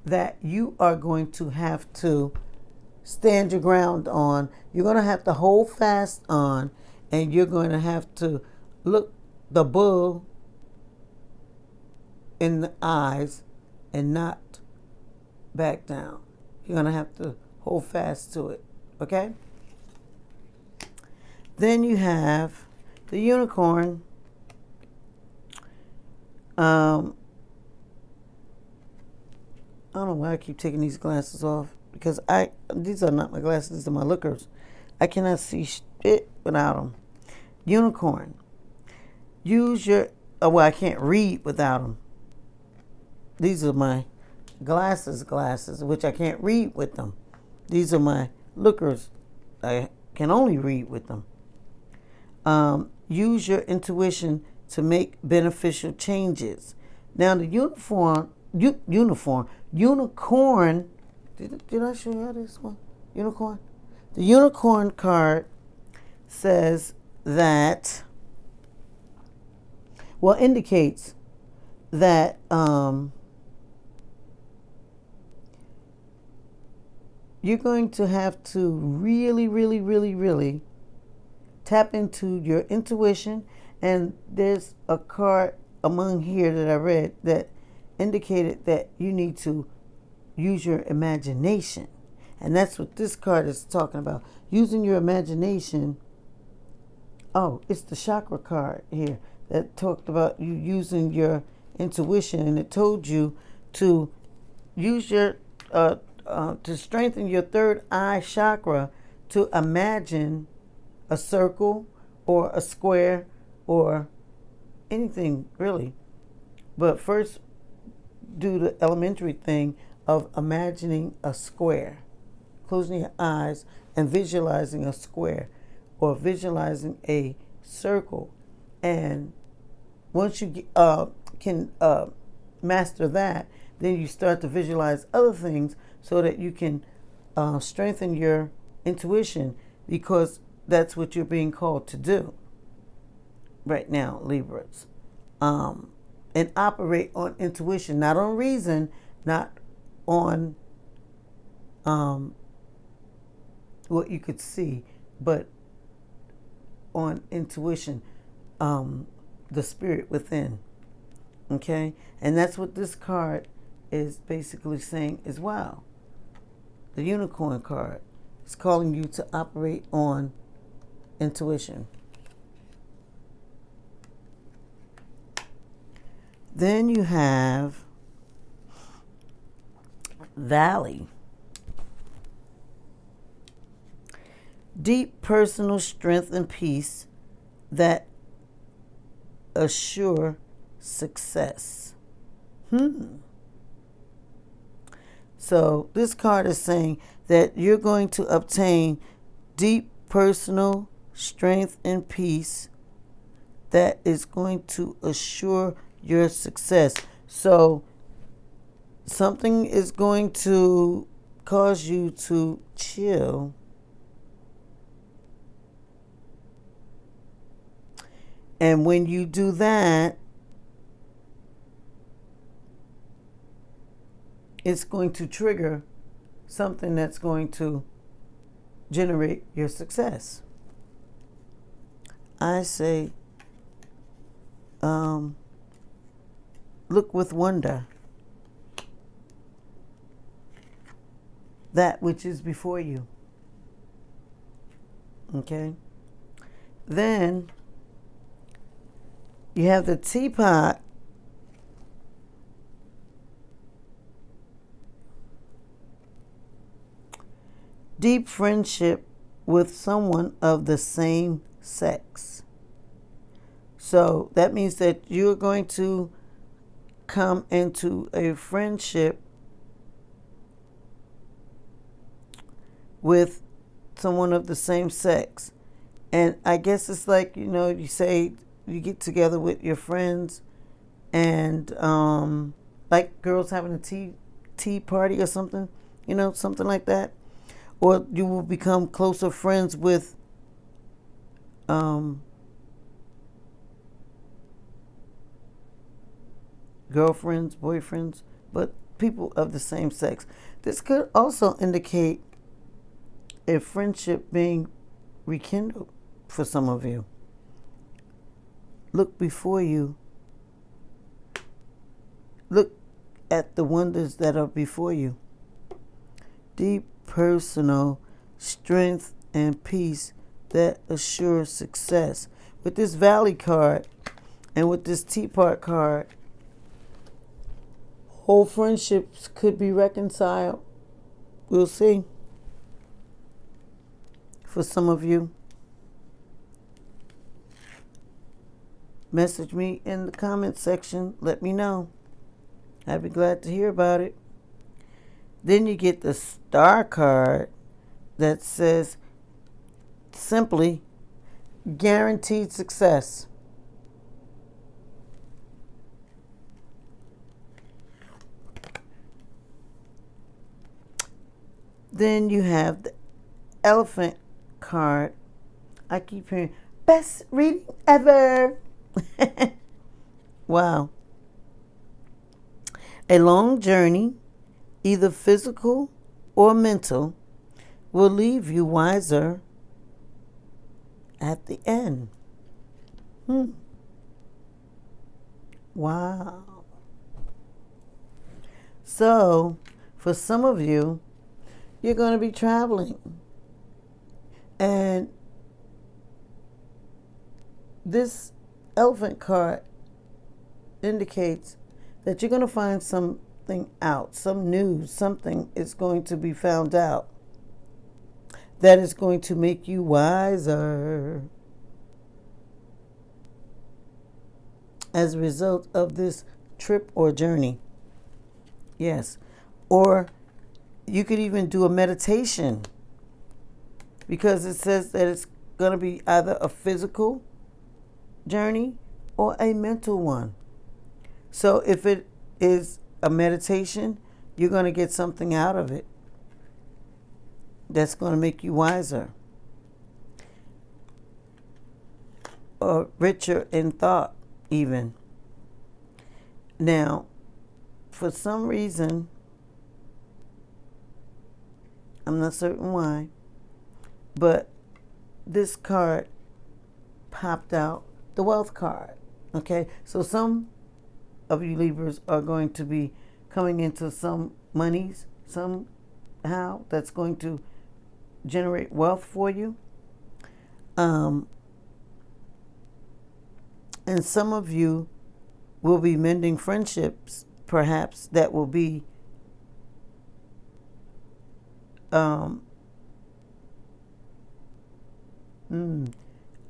that you are going to have to stand your ground on. You're going to have to hold fast on, and you're going to have to look the bull in the eyes and not back down. You're going to have to hold fast to it, okay? Then you have the unicorn. I don't know why I keep taking these glasses off, because these are not my glasses, these are my lookers. I cannot see shit without them. Unicorn. Use your, well, I can't read without them. These are my glasses, which I can't read with them. These are my lookers. I can only read with them. Use your intuition to make beneficial changes. Now the unicorn, did I show you this one? Unicorn? The unicorn card says that, well, indicates that you're going to have to really tap into your intuition. And there's a card among here that I read that indicated that you need to use your imagination. And that's what this card is talking about. Using your imagination. Oh, it's the chakra card here that talked about you using your intuition. And it told you to use your, to strengthen your third eye chakra to imagine a circle or a square or anything really. But first, do the elementary thing of imagining a square. Closing your eyes and visualizing a square or visualizing a circle. And once you can master that, then you start to visualize other things so that you can strengthen your intuition, because that's what you're being called to do right now, Libras. And operate on intuition, not on reason, not on what you could see, but on intuition, the spirit within. Okay? And that's what this card is basically saying as well. The unicorn card is calling you to operate on intuition. Then you have Valley. Deep personal strength and peace that assure success. So this card is saying that you're going to obtain deep personal strength and peace that is going to assure your success. So something is going to cause you to chill and when you do that, it's going to trigger something that's going to generate your success. I say look with wonder that which is before you. Okay? Then you have the teapot. Deep friendship with someone of the same sex. So that means that you're going to come into a friendship with someone of the same sex. And I guess it's like, you say you get together with your friends and like girls having a tea party or something, something like that. Or you will become closer friends with girlfriends, boyfriends, but people of the same sex. This could also indicate a friendship being rekindled for some of you. Look before you. Look at the wonders that are before you. Deep personal strength and peace that assure success. With this Valley card and with this Teapot card, whole friendships could be reconciled. We'll see. For some of you, message me in the comment section. Let me know. I'd be glad to hear about it. Then you get the Star card that says simply guaranteed success. Then you have the Elephant card. I keep hearing best reading ever. Wow. A long journey, either physical or mental, will leave you wiser at the end. Wow. So, for some of you, you're going to be traveling. And this Elephant card indicates that you're going to find something out, some news, something is going to be found out that is going to make you wiser as a result of this trip or journey. Yes. Or you could even do a meditation, because it says that it's going to be either a physical journey or a mental one. So if it is a meditation, you're going to get something out of it that's going to make you wiser or richer in thought even. Now, for some reason, I'm not certain why, but this card popped out, the Wealth card. Okay, so some of you Libras are going to be coming into some monies somehow that's going to generate wealth for you. And some of you will be mending friendships, perhaps, that will be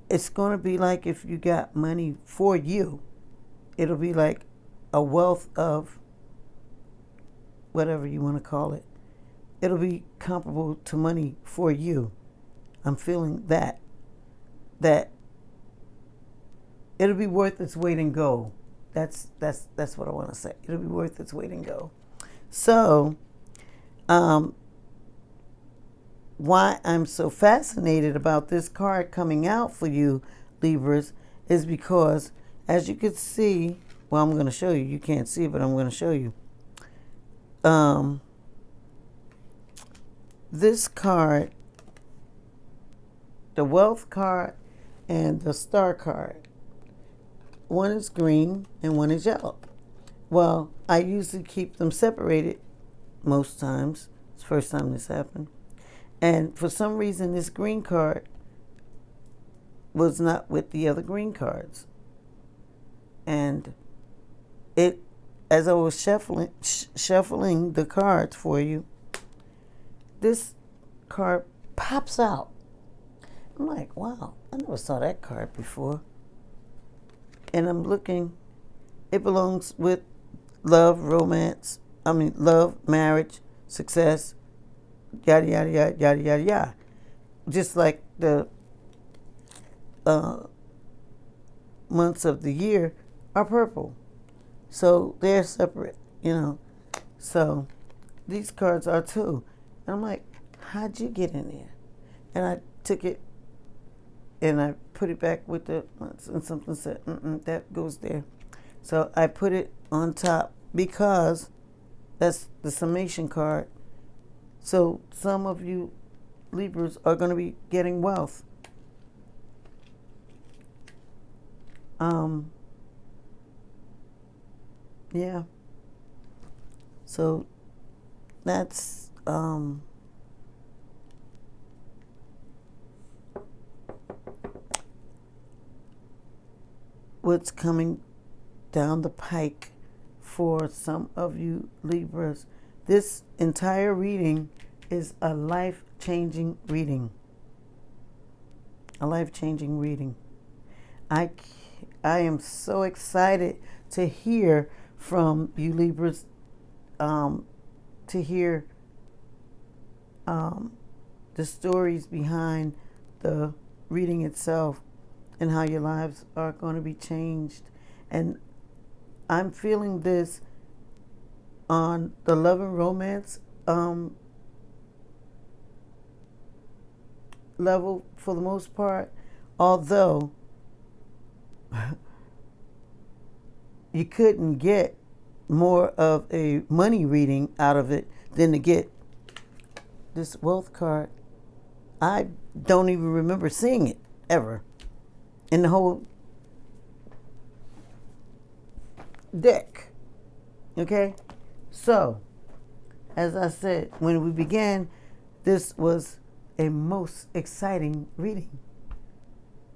it's going to be like if you got money for you, it'll be like a wealth of whatever you want to call it. It'll be comparable to money for you. I'm feeling that it'll be worth its weight in gold. That's what I want to say. It'll be worth its weight in gold. So, why I'm so fascinated about this card coming out for you, Libras, is because, as you can see, well, I'm going to show you. You can't see it, but I'm going to show you. This card, the Wealth card and the Star card, one is green and one is yellow. Well, I usually keep them separated most times. It's the first time this happened. And for some reason, this green card was not with the other green cards. And it, as I was shuffling the cards for you, this card pops out. I'm like, wow, I never saw that card before. And I'm looking, it belongs with love, romance, love, marriage, success, yada, yada, yada, yada, yada, yada. Just like the months of the year are purple. So they're separate, So these cards are too. And I'm like, how'd you get in there? And I took it and I put it back with the months, and something said, that goes there. So I put it on top because that's the summation card. So some of you Libras are going to be getting wealth. Yeah. So that's what's coming down the pike for some of you Libras. This entire reading is a life-changing reading. A life-changing reading. I am so excited to hear from you Libras, to hear the stories behind the reading itself and how your lives are going to be changed. And I'm feeling this on the love and romance level for the most part, although you couldn't get more of a money reading out of it than to get this wealth card. I don't even remember seeing it ever in the whole deck. Okay? So, as I said, when we began, this was a most exciting reading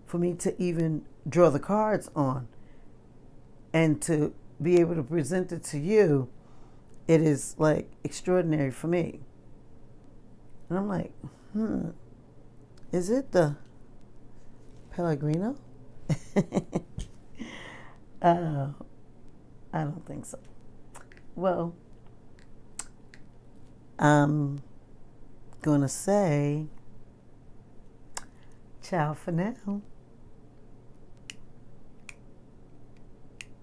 for me to even draw the cards on and to be able to present it to you. It is like extraordinary for me. And I'm like, is it the Pellegrino? I don't think so. Well, I'm gonna say ciao for now.